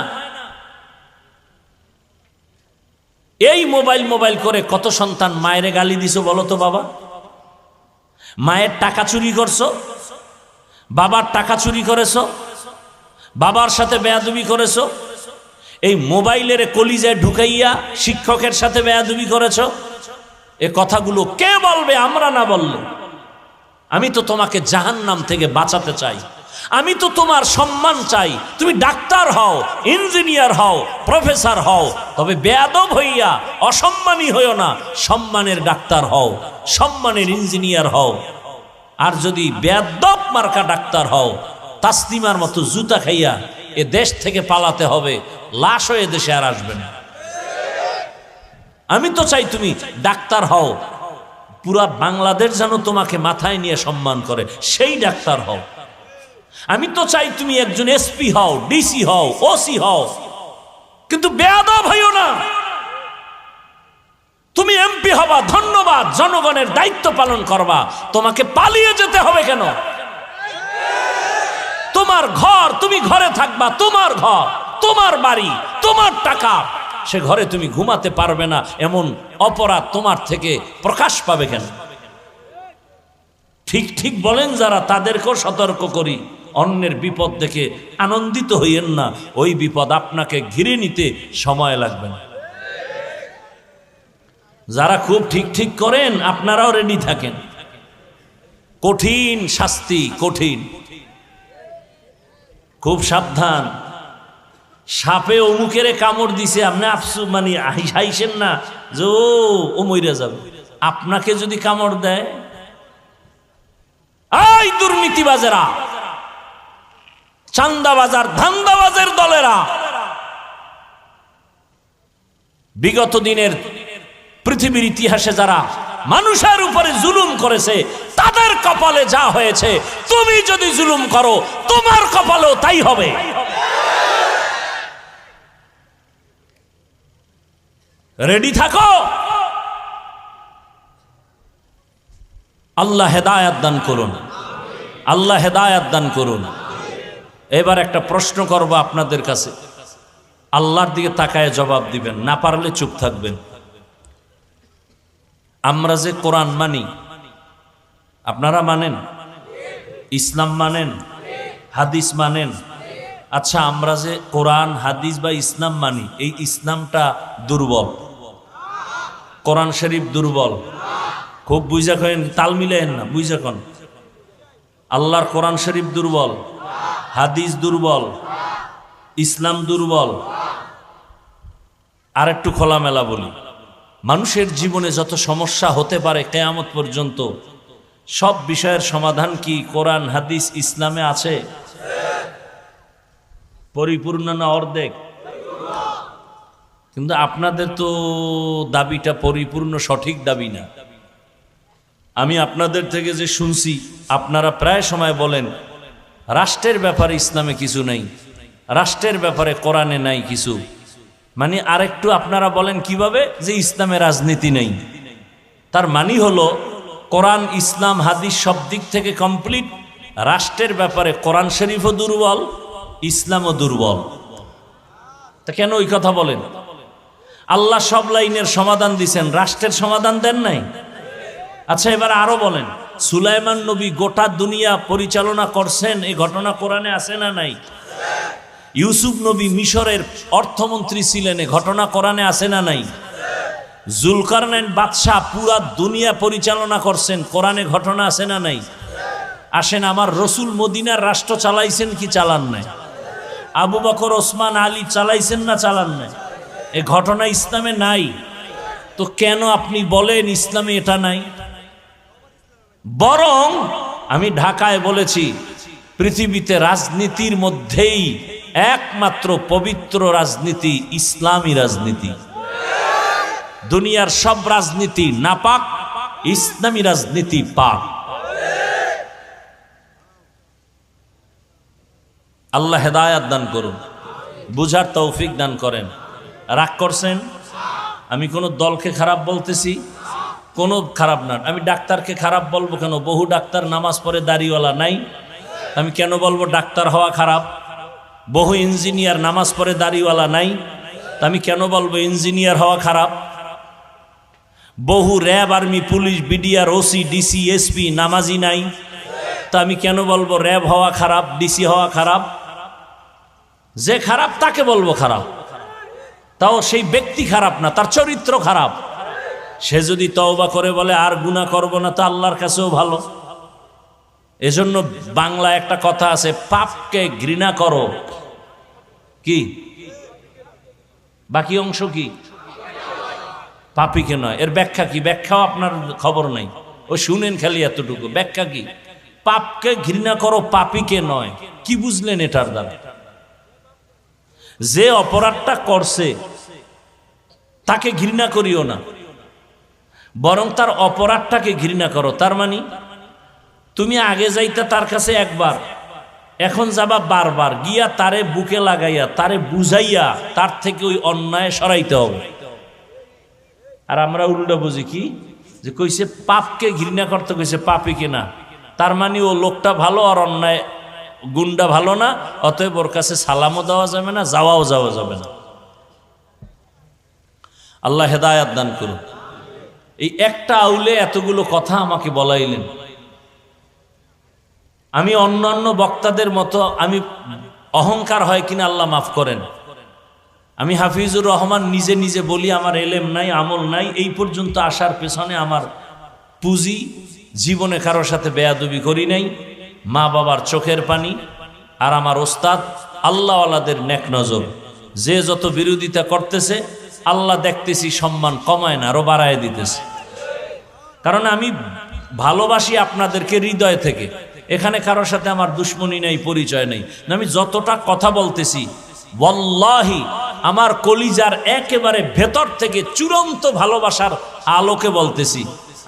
এই মোবাইল মোবাইল করে কত সন্তান মায়েরে গালি দিছো বলো তো বাবা? মায়ের টাকা চুরি করছো, বাবার টাকা চুরি করেছো, বাবার সাথে বেয়াদবি করেছো, এই মোবাইলের কলিজায় ঢুকাইয়া শিক্ষকের সাথে বেয়াদবি করেছো। এ কথাগুলো কে বলবে আমরা না বললে? আমি তো তোমাকে জাহান্নাম থেকে বাঁচাতে চাই, আমি তো তোমার সম্মান চাই। তুমি ডাক্তার হও, ইঞ্জিনিয়ার হও, প্রফেসর হও, তবে বেয়াদব হইয়া অসম্মানী হইও না। সম্মানের ডাক্তার হও, সম্মানের ইঞ্জিনিয়ার হও। আর যদি বেয়াদব মার্কা ডাক্তার হও, তাসলিমার মতো জুতা খাইয়া এ দেশ থেকে পালাতে হবে, লাশ হয়ে দেশে আর আসবে না। আমি তো চাই তুমি ডাক্তার হও, পুরা বাংলাদেশ যেন তোমাকে মাথায় নিয়ে সম্মান করে, সেই ডাক্তার হও। আমি তো চাই তুমি একজন এসপি হও, ডিসি হও, ওসি হও, কিন্তু বেয়াদব হইও না। তুমি এমপি হবা, ধন্যবাদ, জনগণের দায়িত্ব পালন করবা, তোমাকে পালিয়ে যেতে হবে কেন? তোমার ঘর, তুমি ঘরে থাকবা, তোমার ঘর, তোমার বাড়ি, তোমার টাকা, সে ঘরে তুমি ঘুমাতে পারবে না, এমন অপরাধ তোমার থেকে প্রকাশ পাবে কেন? ঠিক ঠিক বলেন যারা, তাদেরকেও সতর্ক করি, অন্যের বিপদ দেখে আনন্দিত হইয়েন না, ওই বিপদ আপনাকে ঘিরে নিতে সময় লাগবে না। যারা খুব ঠিক ঠিক করেন আপনারাও রেডি থাকেন, কঠিন শাস্তি, কঠিন, খুব সাবধান। সাপে অমুকেরে কামড় দিছে, আপনি আফসু মানে হাইসেন না যে ও মইরা যাবে। আপনাকে যদি কামড় দেয়, এই দুর্নীতিবাজেরা, চান্দাবাজার ধান্দাবাজের দলেরা, বিগত দিনের পৃথিবীর ইতিহাসে যারা মানুষের উপরে জুলুম করেছে, তাদের কপালে যা হয়েছে, তুমি যদি জুলুম করো তোমার কপালেও তাই হবে। রেডি থাকো। আল্লাহ হেদায়াত দান করুন, আল্লাহ হেদায়াত দান করুন। এবার একটা প্রশ্ন করব আপনাদের কাছে, আল্লাহর দিকে তাকায় জবাব দিবেন, না পারলে চুপ থাকবেন। আমরা যে কোরআন মানি, আপনারা মানেন? ইসলাম মানেন? হাদিস মানেন? আচ্ছা, আমরা যে কোরআন, হাদিস বা ইসলাম মানি, এই ইসলামটা দুর্বল, কোরআন শরীফ দুর্বল। খুব বুঝা কেন, তাল মিলেন না, বুঝা কেন? আল্লাহর কোরআন শরীফ দুর্বল, হাদিস দুর্বল, ইসলাম দুর্বল। আর একটু খোলামেলা বলি, মানুষের জীবনে যত সমস্যা হতে পারে কিয়ামত পর্যন্ত, সব বিষয়ের সমাধান কি কোরআন, হাদিস, ইসলামে আছে? পরিপূর্ণ না অর্ধেক? কিন্তু আপনাদের তো দাবিটা পরিপূর্ণ সঠিক দাবি না। আমি আপনাদের থেকে যে শুনছি, আপনারা প্রায় সময় বলেন রাষ্ট্রের ব্যাপারে ইসলামে কিছু নেই, রাষ্ট্রের ব্যাপারে কোরআনে নাই কিছু, মানে আরেকটু আপনারা বলেন কিভাবে যে ইসলামে রাজনীতি নেই। তার মানে হলো কোরআন ইসলাম হাদিস সব দিক থেকে কমপ্লিট, রাষ্ট্রের ব্যাপারে কোরআন শরীফও দুর্বল, ইসলামও দুর্বল। তা কেন ওই কথা বলেন? আল্লাহ সব লাইনের সমাধান দিছেন, রাষ্ট্রের সমাধান দেন নাই। আচ্ছা এবার আরো বলেন, সুলাইমান নবী গোটা দুনিয়া পরিচালনা করছেন, এই ঘটনা কোরআনে আছে না নাই? ইউসুফ নবী মিশরের অর্থমন্ত্রী ছিলেন, এই ঘটনা কোরআনে আছে না নাই? জুলকারনাইন বাদশাহ পুরা দুনিয়া পরিচালনা করছেন, কোরআনে ঘটনা আছে না নাই? আসেন, আমার রসুল মদিনার রাষ্ট্র চালাইছেন কি চালান নাই? আবু বকর ওসমান আলী চালাইছেন না চালান নাই? এই ঘটনা ইসলামে নাই। তো কেন আপনি বলেন ইসলামে এটা নাই? বরং আমি ঢাকায় বলেছি, পৃথিবীতে রাজনীতির মধ্যেই একমাত্র পবিত্র রাজনীতি ইসলামী রাজনীতি। দুনিয়ার সব রাজনীতি নাপাক, ইসলামী রাজনীতি পাক। আল্লাহ হেদায়াত দান করুন, বুঝার তৌফিক দান করেন। রাগ করছেন? আমি কোনো দলকে খারাপ বলতেছি? কোনো খারাপ না। আমি ডাক্তারকে খারাপ বলবো কেন? বহু ডাক্তার নামাজ পড়ে দাড়িওয়ালা নাই, আমি কেন বলবো ডাক্তার হওয়া খারাপ? বহু ইঞ্জিনিয়ার নামাজ পড়ে দাড়িওয়ালা নাই, আমি কেন বলবো ইঞ্জিনিয়ার হওয়া খারাপ? বহু RAB, army, police, BDR, OC, DC, SP নামাজি নাই, তা আমি কেন বলবো র্যাব হওয়া খারাপ, ডিসি হওয়া খারাপ? যে খারাপ তাকে বলবো খারাপ, তাও সেই ব্যক্তি খারাপ না, তার চরিত্র খারাপ। সে যদি তওবা করে বলে আর গুনাহ করব না, তা আল্লাহর কাছেও ভালো। এজন্য বাংলা একটা কথা আছে, পাপকে ঘৃণা করো, কি বাকি অংশ কি? পাপীকে নয়। এর ব্যাখ্যা কি? ব্যাখ্যাও আপনার খবর নাই, ও শুনেন খালি এতটুকু। ব্যাখ্যা কি? পাপকে ঘৃণা করো, পাপীকে নয়। কি বুঝলেন এটার দ্বারা? যে অপরাধটা করছে তাকে ঘৃণা করিও না, বরং তার অপরাধটাকে ঘৃণা করো। তার মানে তুমি আগে যাইতে তার কাছে একবার, এখন যাবা বারবার, গিয়া তারে বুকে লাগাইয়া তারে বুঝাইয়া তার থেকে ওই অন্যায় সরাইতে হবে। আর আমরা উল্টা বুঝি কি, যে কইছে পাপকে ঘৃণা করতে, কইছে পাপীকে না। তার মানে ও লোকটা ভালো আর অন্যায় গুন্ডা ভালো না, অতএব ওর কাছে সালামও দেওয়া যাবে না, যাওয়াও যাওয়া যাবে না। আল্লাহ হেদায়াত দান করুন। এই একটা আউলে এতগুলো কথা আমাকে বলাইলেন। আমি অন্যান্য বক্তাদের মতো আমি অহংকার হয় কিনা আল্লাহ মাফ করেন, আমি হাফিজুর রহমান নিজে নিজে বলি আমার এলেম নাই, আমল নাই, এই পর্যন্ত আসার পেছনে আমার পুঁজি, জীবনে কারোর সাথে বেয়াদবি করি নাই, মা বাবার চোখের পানি আর আমার ওস্তাদ আল্লাহওয়ালাদের নেক নজর। যে যত বিরোধিতা করতেছে আল্লাহ দেখতেছি সম্মান কমায় না, আরো বাড়ায় দিতেছে। কারণ আমি ভালোবাসি আপনাদেরকে হৃদয় থেকে, এখানে কারোর সাথে আমার দুশ্মনী নাই, পরিচয় নেই। আমি যতটা কথা বলতেছি ওয়াল্লাহি আমার কলিজার একেবারে ভেতর থেকে চূড়ান্ত ভালোবাসার আলোকে বলতেছি।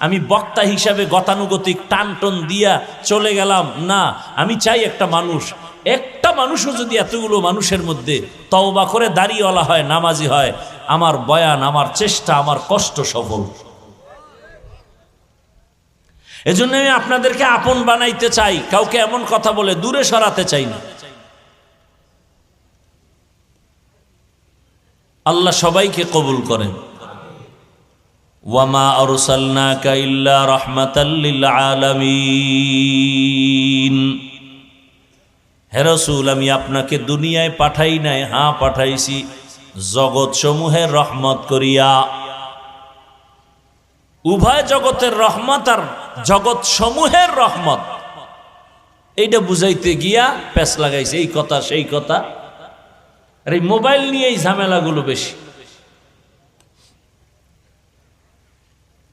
আমি বক্তা হিসাবে গতানুগতিক টানটন দিয়া চলে গেলাম না। আমি চাই একটা মানুষও যদি এতগুলো মানুষের মধ্যে তওবা করে দাড়িওয়ালা হয়, নামাজি হয়, আমার বয়ান, আমার চেষ্টা, আমার কষ্ট সফল। এজন্য আমি আপনাদেরকে আপন বানাইতে চাই, কাউকে এমন কথা বলে দূরে সরাতে চাই না। আল্লাহ সবাইকে কবুল করেন। ওয়ামা আরসালনাকা ইল্লা রাহমাতাল লিল আলামিন। হে রাসূল, আমি আপনাকে দুনিয়ায় পাঠাই নাই, হ্যাঁ পাঠাইছি জগৎ সমূহের রহমত করিয়া। উভয় জগতের রহমত আর জগৎ সমূহের রহমত, এইটা বুঝাইতে গিয়া পেছ লাগাইছে, এই কথা সেই কথা। আর এই মোবাইল নিয়ে এই ঝামেলাগুলো বেশি।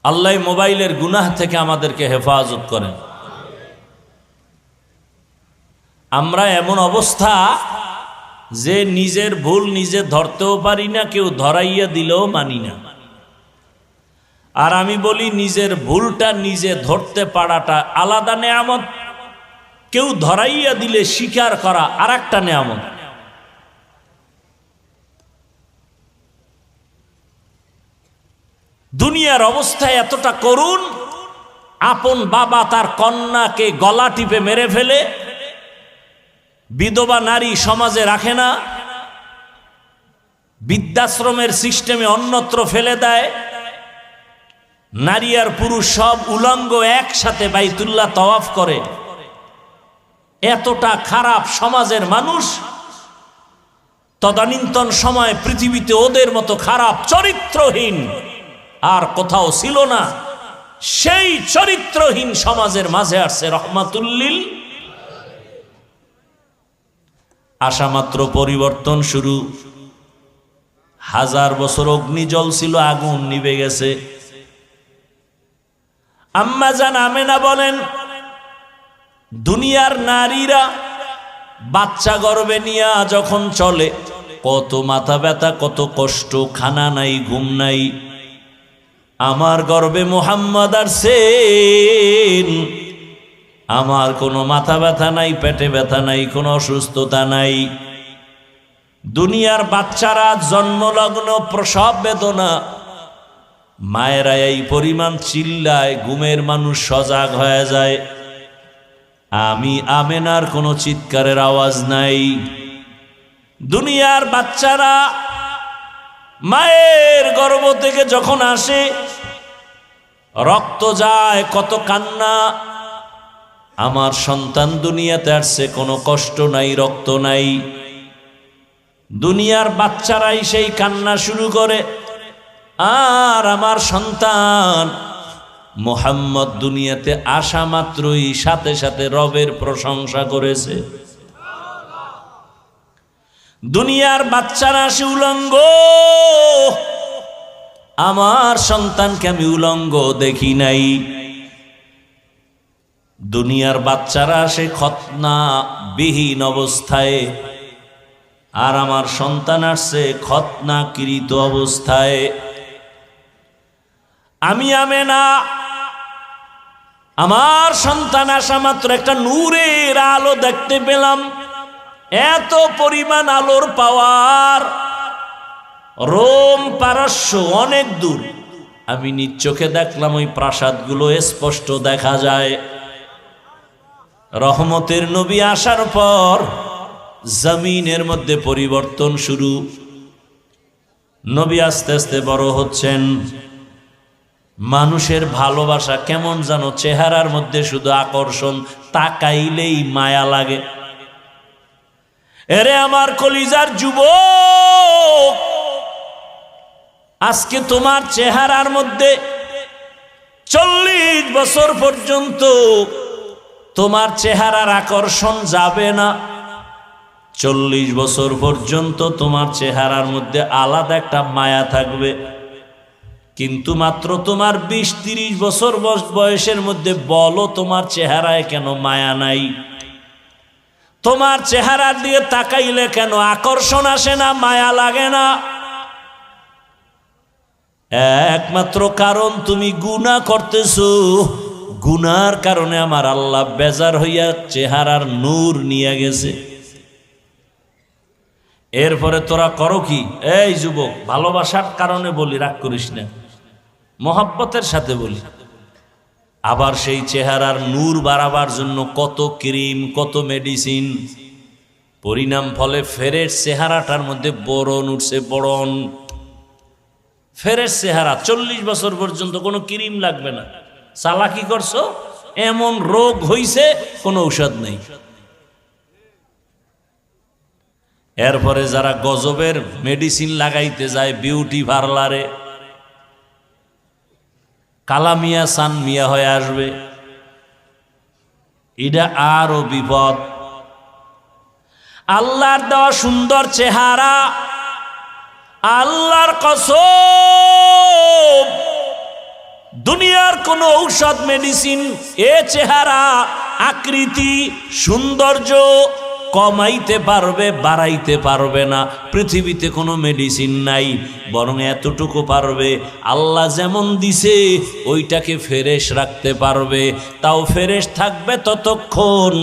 আল্লাহ মোবাইলের গুনাহ থেকে আমাদেরকে হেফাজত করেন। আমরা এমন অবস্থা যে নিজের ভুল নিজে ধরতেও পারি না, কেউ ধরাইয়া দিলেও মানি না। আর আমি বলি নিজের ভুলটা নিজে ধরতে পারাটা আলাদা নেয়ামত, কেউ ধরাইয়া দিলে স্বীকার করা আর একটা নেয়ামত। দুনিয়ার অবস্থা এতটা করুণ, আপন বাবা তার কন্যাকে গলা টিপে মেরে ফেলে, বিধবা নারী সমাজে রাখে না, বৃদ্ধাশ্রমের সিস্টেমে অন্যত্র ফেলে দেয়, নারী আর পুরুষ সব উলঙ্গ একসাথে বাইতুল্লাহ তওয়াফ করে। এতটা খারাপ সমাজের মানুষ, তদানীন্তন সময় পৃথিবীতে ওদের মতো খারাপ চরিত্রহীন আর কোথাও ছিল না। সেই চরিত্রহীন সমাজের মাঝে আসছে রহমাতুল্লিল। আশামাত্র পরিবর্তন শুরু। 1000 বছর অগ্নি জ্বলছিল, আগুন নিভে গেছে। আম্মা জান আমেনা বলেন, দুনিয়ার নারীরা বাচ্চা গর্ভে নিয়ে যখন চলে, কত মাথা ব্যথা, কত কষ্ট, খানা নাই, ঘুম নাই। আমার গর্ভে মুহাম্মদ আসছেন, আমার কোনো মাথা ব্যথা নাই, পেটে ব্যথা নাই, কোনো অসুস্থতা নাই। দুনিয়ার বাচ্চারা জন্মলগ্ন প্রসব বেদনা, মায়েরা এই পরিমাণ চিল্লায়, ঘুমের মানুষ সজাগ হয়ে যায়। আমি আমেনার কোনো চিৎকারের আওয়াজ নাই। দুনিয়ার বাচ্চারা মায়ের গর্ভ থেকে যখন আসে, রক্ত যায়, কত কান্না। আমার সন্তান দুনিয়াতে আসছে, কোনো কষ্ট নাই, রক্ত নাই। দুনিয়ার বাচ্চারাই সেই কান্না শুরু করে। আর আমার সন্তান মুহাম্মদ দুনিয়াতে আসা মাত্রই সাথে সাথে রবের প্রশংসা করেছে। দুনিয়ার বাচ্চারা আসে উলঙ্গ, আমার সন্তানকে আমি উলঙ্গ দেখি নাই। দুনিয়ার বাচ্চারা আসে খতনা বিহীন অবস্থায়, আর আমার সন্তান আসছে খতনাকৃত অবস্থায়। আমি আমেনা, আমার সন্তান আসা মাত্র একটা নূরের আলো দেখতে পেলাম। এত পরিমাণ আলোর পাওয়ার, রোম পারস্য অনেক দূর। আমি নিজ চোখে দেখলাম, ওই প্রাসাদগুলো স্পষ্ট দেখা যায়। রহমতের নবী আসার পর জমিনের মধ্যে পরিবর্তন শুরু। নবী আস্তে আস্তে বড় হচ্ছেন, মানুষের ভালোবাসা কেমন যেন চেহারার মধ্যে শুধু আকর্ষণ, তাকাইলেই মায়া লাগে। এরে আমার কলিজার যুবক, আজকে তোমার চেহারার মধ্যে 40 বছর পর্যন্ত তোমার চেহারার আকর্ষণ যাবে না। 40 বছর পর্যন্ত তোমার চেহারার মধ্যে আলাদা একটা মায়া থাকবে। কিন্তু মাত্র তোমার 20-30 বছর বয়সের মধ্যে বলো, তোমার চেহারায় কেন মায়া নাই? তোমার চেহারার দিকে তাকাইলে কেন আকর্ষণ আসে না, মায়া লাগে না? একমাত্র কারণ তুমি গুনাহ করতেছো। গুনার কারণে আমার আল্লাহ বেজার হইয়া চেহারার নূর নিয়ে গেছে। এরপরে তোরা করো কি? এই যুবক, ভালোবাসার কারণে বলি, রাগ করিস না, মহব্বতের সাথে বলি। আবার সেই চেহারার নূর বাড়াবার জন্য কত ক্রিম, কত মেডিসিন। পরিণাম ফলে ফেরেশ চেহারাটার মধ্যে বরণ উঠছে, বরণ। ফেরেশ চেহারা 40 বছর পর্যন্ত কোনো ক্রিম লাগবে না। চালাকি করছো, এমন রোগ হইছে, কোনো ঔষধ নেই। এরপরে যারা গজবের মেডিসিন লাগাইতে যায় বিউটি পার্লারে, কালা মিয়া সান মিয়া হয়ে আসবে। এটা আরো বিপদ। আল্লাহর দেওয়া সুন্দর চেহারা, আল্লাহর কসম, দুনিয়ার কোন ঔষধ মেডিসিন এ চেহারা, আকৃতি, সৌন্দর্য কমাইতে পারবে, বাড়াইতে পারবে না। পৃথিবীতে কোনো মেডিসিন নাই, বরং এতটুকু পারবে, আল্লাহ যেমন দিছে ওইটাকে ফ্রেশ রাখতে পারবে। তাও ফ্রেশ থাকবে ততক্ষণ,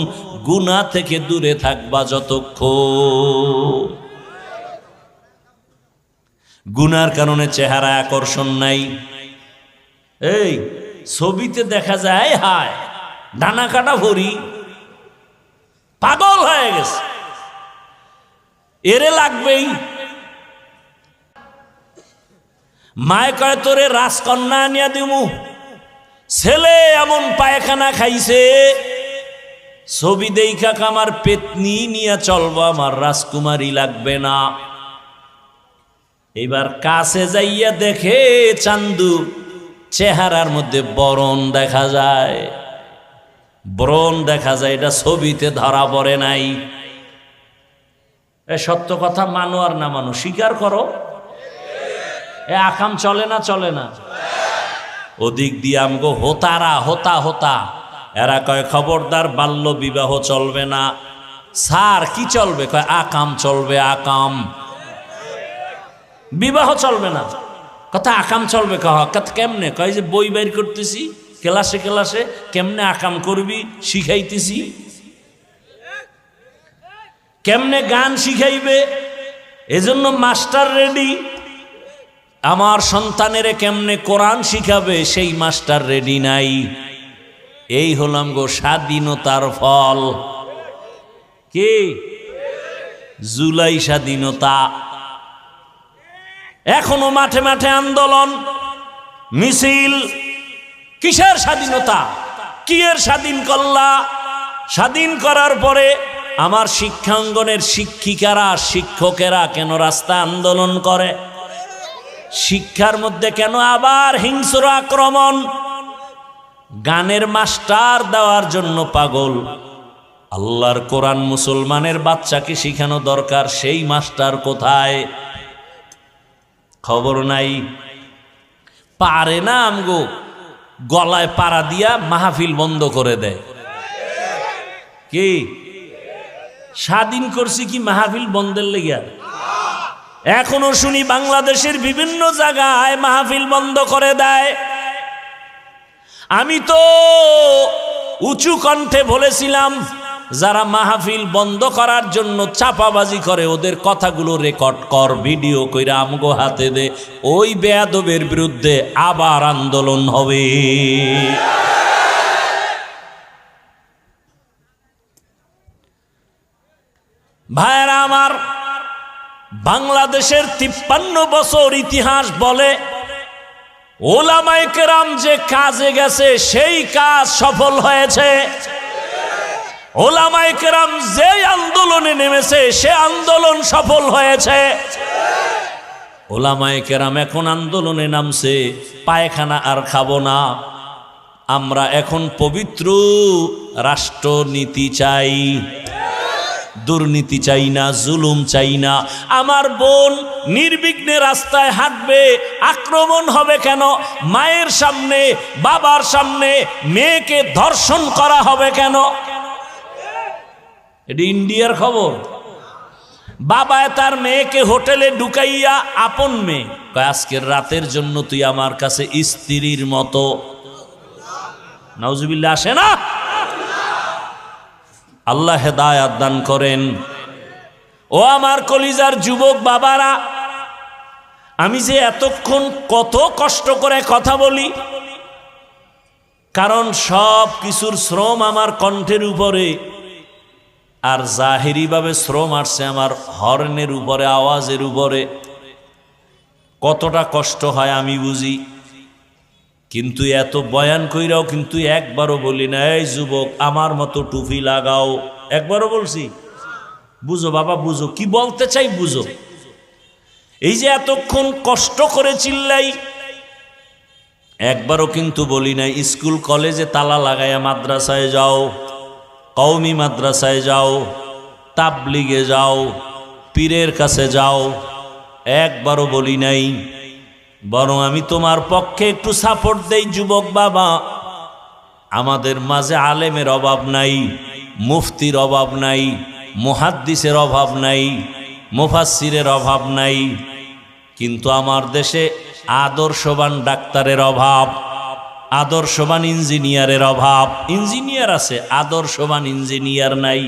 গুনাহ থেকে দূরে থাকবা যতক্ষণ। গুনার কারণে চেহারা আকর্ষণ নাই। এই ছবিতে দেখা যায় হায় ডানা কাটা ভরি, পাগল হয়ে গেছে, এরে লাগবেই। মায় কয় তোরে রাজকন্যা আনিয়া দিমু, ছেলে এমন পায়খানা খাইছে, ছবি দেখা আমার পেতনি নিয়ে চলবো, আমার রাজকুমারী লাগবে না। এবার কাছে যাইয়া দেখে চান্দু চেহারার মধ্যে বরণ দেখা যায়, ব্রণ দেখা যায়, এটা ছবিতে ধরা পড়ে নাই। এ সত্য কথা মানো আর না মানো স্বীকার করো, এ আকাম চলে না চলে না? ওদিক দিয়ে আমগো হোতারা হোতা হোতা এরা কয় খবরদার বাল্য বিবাহ চলবে না। স্যার কি চলবে? কয় আকাম চলবে, আকাম, বিবাহ চলবে না। কথা আকাম চলবে, কেমনে? কয় যে বই বের করতেছি ক্লাসে ক্লাসে, কেমনে আকাম করবি শিখাইতেছি। কেমনে গান শিখাইবে এজন্য মাস্টার রেডি। আমার সন্তানেরে কেমনে কোরআন শিখাবে সেই মাস্টার রেডি নাই। এই হলাম গো স্বাধীনতার ফল। কি জুলাই স্বাধীনতা? এখনো মাঠে মাঠে আন্দোলন মিছিল। কিসের স্বাধীনতা? কি এর স্বাধীন করলা? স্বাধীন করার পরে আমার শিক্ষাঙ্গনের শিক্ষিকারা শিক্ষকেরা কেন রাস্তা আন্দোলন করে? শিক্ষার মধ্যে কেন আবার হিংস্র আক্রমণ? গানের মাস্টার দেওয়ার জন্য পাগল। আল্লাহর কোরআন মুসলমানের বাচ্চাকে শিখানো দরকার, সেই মাস্টার কোথায়? খবর নাই। পারে না আমগো গলায় পাড়া দিয়া মাহফিল বন্ধ করে দেয়। কি স্বাধীন করছি কি মাহফিল বন্ধের লেগিয়া? এখনো শুনি বাংলাদেশের বিভিন্ন জায়গায় মাহফিল বন্ধ করে দেয়। আমি তো উঁচু কণ্ঠে বলেছিলাম, যারা মাহফিল বন্ধ করার জন্য চাপাবাজি করে ওদের কথাগুলো রেকর্ড কর, ভিডিও কইরা আমগো হাতে দে। ওই বেয়াদবের বিরুদ্ধে আবার আন্দোলন হবে। ভাইরা আমার, বাংলাদেশের 53 বছর ইতিহাস বলে ওলামায়ে কেরাম যে কাজে গেছে সেই কাজ সফল হয়েছে। ওলামায়ে কেরাম যে আন্দোলনে নেমেছে সে আন্দোলন সফল হয়েছে। ওলামায়ে কেরাম এখন আন্দোলনে নামছে, পায়খানা আর খাবো না, আমরা এখন পবিত্র রাষ্ট্রনীতি চাই, দুর্নীতি চাই না, জুলুম চাই না। আমার বোন নির্বিঘ্নে রাস্তায় হাঁটবে, আক্রমণ হবে কেন? মায়ের সামনে বাবার সামনে মেয়েকে ধর্ষণ করা হবে কেন? এটি ইন্ডিয়ার খবর। বাবায় তার মেয়েকে হোটেলে ঢুকাইয়া, আপন মেয়ে, আজকের রাতের জন্য তুই আমার কাছে স্ত্রীর মতো। নাউজুবিল্লাহ আসে না? আল্লাহ হেদায়াত দান করেন। ও আমার কলিজার যুবক বাবারা, আমি যে এতক্ষণ কত কষ্ট করে কথা বলি, কারণ সব কিছুর শ্রম আমার কণ্ঠের উপরে, আর জাহিরি ভাবে শ্রম আসছে আমার হর্নের উপরে, আওয়াজের উপরে। কতটা কষ্ট হয় আমি বুঝি, কিন্তু এত বয়ান কইরাও কিন্তু একবারও বলি না এই যুবক আমার মতো টুপি লাগাও। একবারও বলছি? বুঝো বাবা, বুঝো কি বলতে চাই, বুঝো। এই যে এতক্ষণ কষ্ট করে চিল্লাই, একবারও কিন্তু বলি নাই স্কুল কলেজে তালা লাগাইয়া মাদ্রাসায় যাও, কওমি মাদ্রাসায় যাও, তাবলিগে যাও, পীরের কাছে যাও, একবারও বলি নাই। বরং আমি তোমার পক্ষে একটু সাপোর্ট দেই যুবক বাবা। আমাদের মাঝে আলেমের অভাব নাই, মুফতির অভাব নাই, মুহাদ্দিসের অভাব নাই, মুফাসসিরের অভাব নাই, কিন্তু আমার দেশে আদর্শবান ডাক্তারের অভাব, আদর্শবান ইঞ্জিনিয়ারের অভাব। ইঞ্জিনিয়ার আছে, আদর্শবান ইঞ্জিনিয়ার নাই।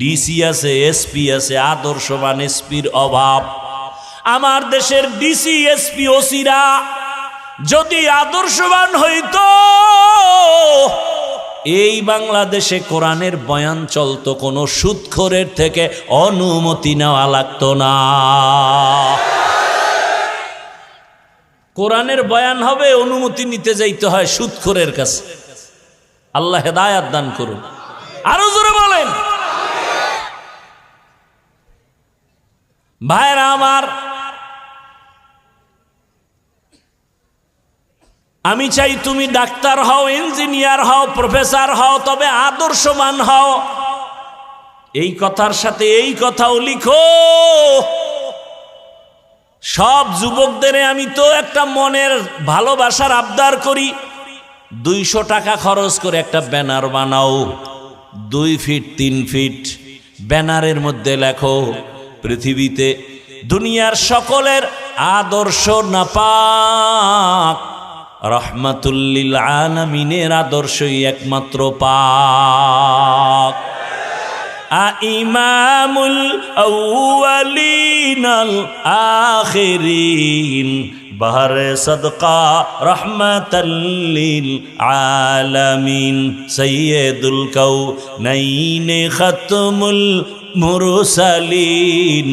ডিসি আছে, এসপি আছে, আদর্শবান এসপির অভাব। আমার দেশের ডিসি এসপি ওসিরা যদি আদর্শবান হইতো এই বাংলাদেশে কোরআনের বয়ান চলতো, কোনো সুদখোরের থেকে অনুমতি নেওয়া লাগতো না। কোরআনের বয়ান হবে, অনুমতি নিতে যাইতে হয় সুদখোরের কাছে। আল্লাহ হেদায়াত দান করুন। আরো জোরে বলেন। ভাইরা আমার, আমি চাই তুমি ডাক্তার হও, ইঞ্জিনিয়ার হও, প্রফেসর হও, তবে আদর্শবান হও। এই কথার সাথে এই কথাও লিখো। সব যুবকদের আমি তো একটা মনের ভালোবাসার আবদার করি, 200 টাকা খরচ করে একটা ব্যানার বানাও, 2 ফিট 3 ফিট। ব্যানারের মধ্যে লেখো, পৃথিবীতে দুনিয়ার সকলের আদর্শ নাপাক, রহমাতুল্লিল আলামিনের আদর্শই একমাত্র পাক। ইমামুল আউয়ালিন আল আখিরিন বাহরে সদকা রহমাতাল্লিল আলামিন সাইয়্যিদুল কাউনাইন খাতমুল মুরসালিন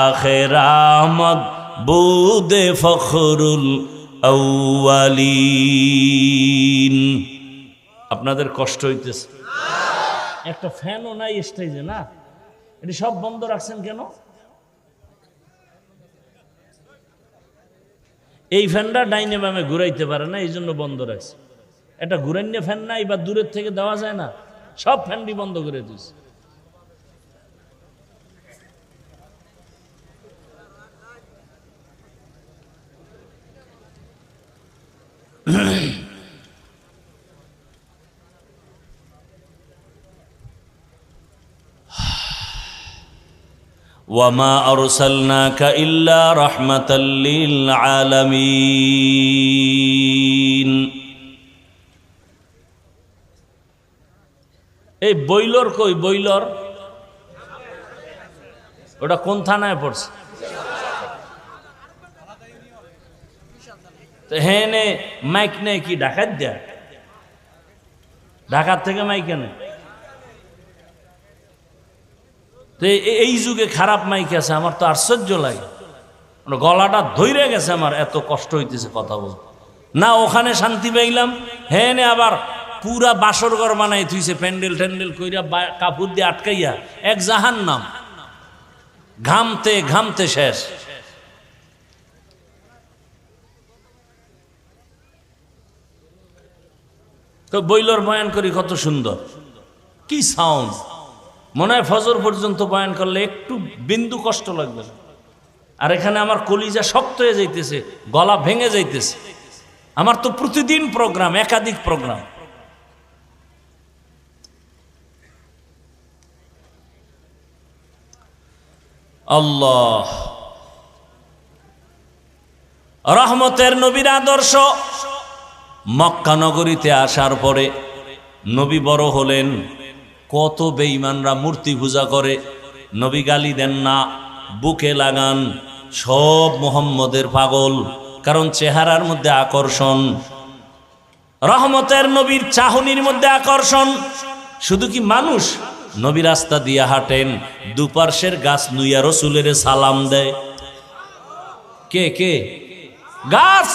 আখির আহমদ বুদে ফখরুল আউয়ালিন। আপনাদের কষ্ট হইতেছে? একটা ফ্যানও নাই স্টেজে, না? এটি সব বন্ধ রাখছেন কেন? এই ফ্যানটা ডাইনে বামে ঘুরাইতে পারে না, এই জন্য বন্ধ রাখছে। এটা ঘুরাইনে ফ্যান নাই বা দূরের থেকে দেওয়া যায় না? সব ফ্যানটি বন্ধ করে দিয়েছে। ওয়ামা আরসালনাকা ইল্লা রাহমাতাল লিল আলামিন। এই বইলর কই? বইলর ওটা কোন থানায় পড়ছে? হ্যাঁ, নে মাইক নেই কি ঢাকার দেয়া? ঢাকার থেকে মাইক এনে তো এই যুগে খারাপ মাইক আছে। আমার তো আশ্চর্য লাগে, গলাটা ধইরে গেছে আমার, এত কষ্ট হইতেছে কথা বলতে। না ওখানে শান্তি পাইলাম, হ্যাঁ নে আবার পুরা বাসর ঘর বানাই থুইছে, প্যান্ডেল ট্যান্ডেল কইরা কাপড় দিয়ে আটকাইয়া, এক জাহান্নাম। ঘামতে ঘামতে শেষ। তো বইলর বয়ান করি, কত সুন্দর, কি সাউন্ড। মনে হয় ফজর পর্যন্ত বয়ান করলে একটু বিন্দু কষ্ট লাগবে না। আর এখানে আমার কলিজা শক্ত হয়ে যাইতেছে, গলা ভেঙে যাইতেছে। আমার তো প্রতিদিন প্রোগ্রাম, একাধিক প্রোগ্রাম। আল্লাহ রহমতের নবীর আদর্শ। মক্কা নগরীতে আসার পরে নবী বড় হলেন। কত বেঈমানরা মূর্তি পূজা করে, নবী গালি দেন না, বুকে লাগান, সব মুহাম্মদের পাগল, কারণ চেহারার মধ্যে আকর্ষণ। রহমতের নবীর চাহনির মধ্যে আকর্ষণ। শুধু কি মানুষ, নবী রাস্তা দিয়া হাঁটেন, দুপার্শ্বের গাছ নুইয়া রসুলের সালাম দেয়। কে কে? গাছ।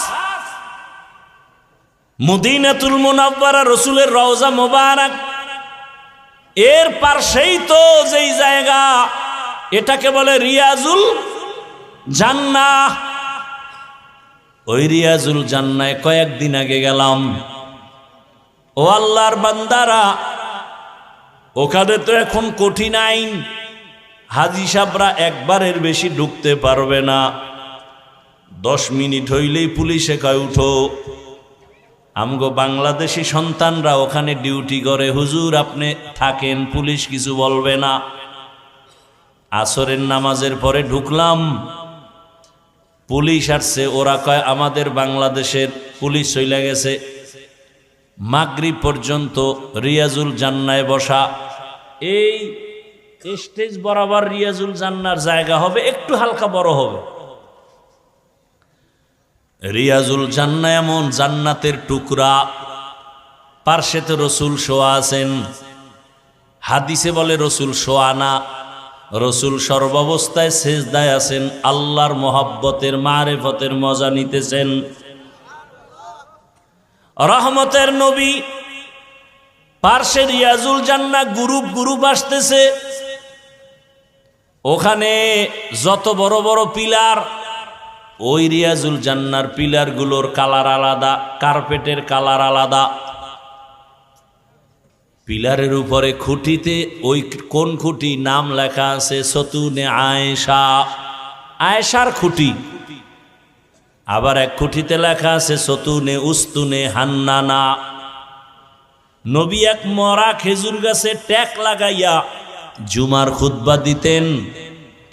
মদিনাতুল মুনাওয়ারা রসুলের রওজা মোবারক, এর পাশেই তো যেই জায়গা, এটাকে বলে রিয়াজুল জান্নাহ। ওই রিয়াজুল জান্নায় কয়েকদিন আগে গেলাম। ও আল্লাহর বান্দারা, ওখানে তো এখন কঠিন আইন, হাজি সাহেবরা একবারের বেশি ঢুকতে পারবে না। 10 মিনিট হইলেই পুলিশে কয় উঠো। আমগো বাংলাদেশি সন্তানরা ওখানে ডিউটি করে, হুজুর আপনি থাকেন, পুলিশ কিছু বলবে না। আসরের নামাজের পরে ঢুকলাম, পুলিশ আসছে। ওরা কয় আমাদের বাংলাদেশের পুলিশ চলে গেছে। মাগরিব পর্যন্ত রিয়াজুল জান্নায় বসা। এই স্টেজ বরাবর রিয়াজুল জান্নার জায়গা হবে, একটু হালকা বড় হবে। রিয়াজুল জান্নাহ এমন জান্নাতের টুকরা, পার্শ্বেতে রসুল শোয়া আছেন। হাদিসে বলে রসুল শোয়া না, রসুল সর্বাবস্থায় সেজদায় আছেন, আল্লাহর মোহাব্বতের মারেফতের মজা নিতেছেন। রহমতের নবী পার্শ্বে রিয়াজুল জান্নাহ গ্রুপ গ্রুপ আসতেছে। ওখানে যত বড় বড় পিলার, ওই রিয়াজুল জান্নাহর পিলারগুলোর কালার আলাদা, কার্পেটের কালার আলাদা। পিলারের উপরে খুঁটিতে ওই কোন খুঁটি নাম লেখা আছে সতুনে আয়েশা, আয়েশার খুঁটি। আবার এক খুঁটিতে লেখা আছে সতুনে উস্তুনে হান্নানা। নবী এক মরা খেজুর গাছে ট্যাক লাগাইয়া জুমার খুতবা দিতেন।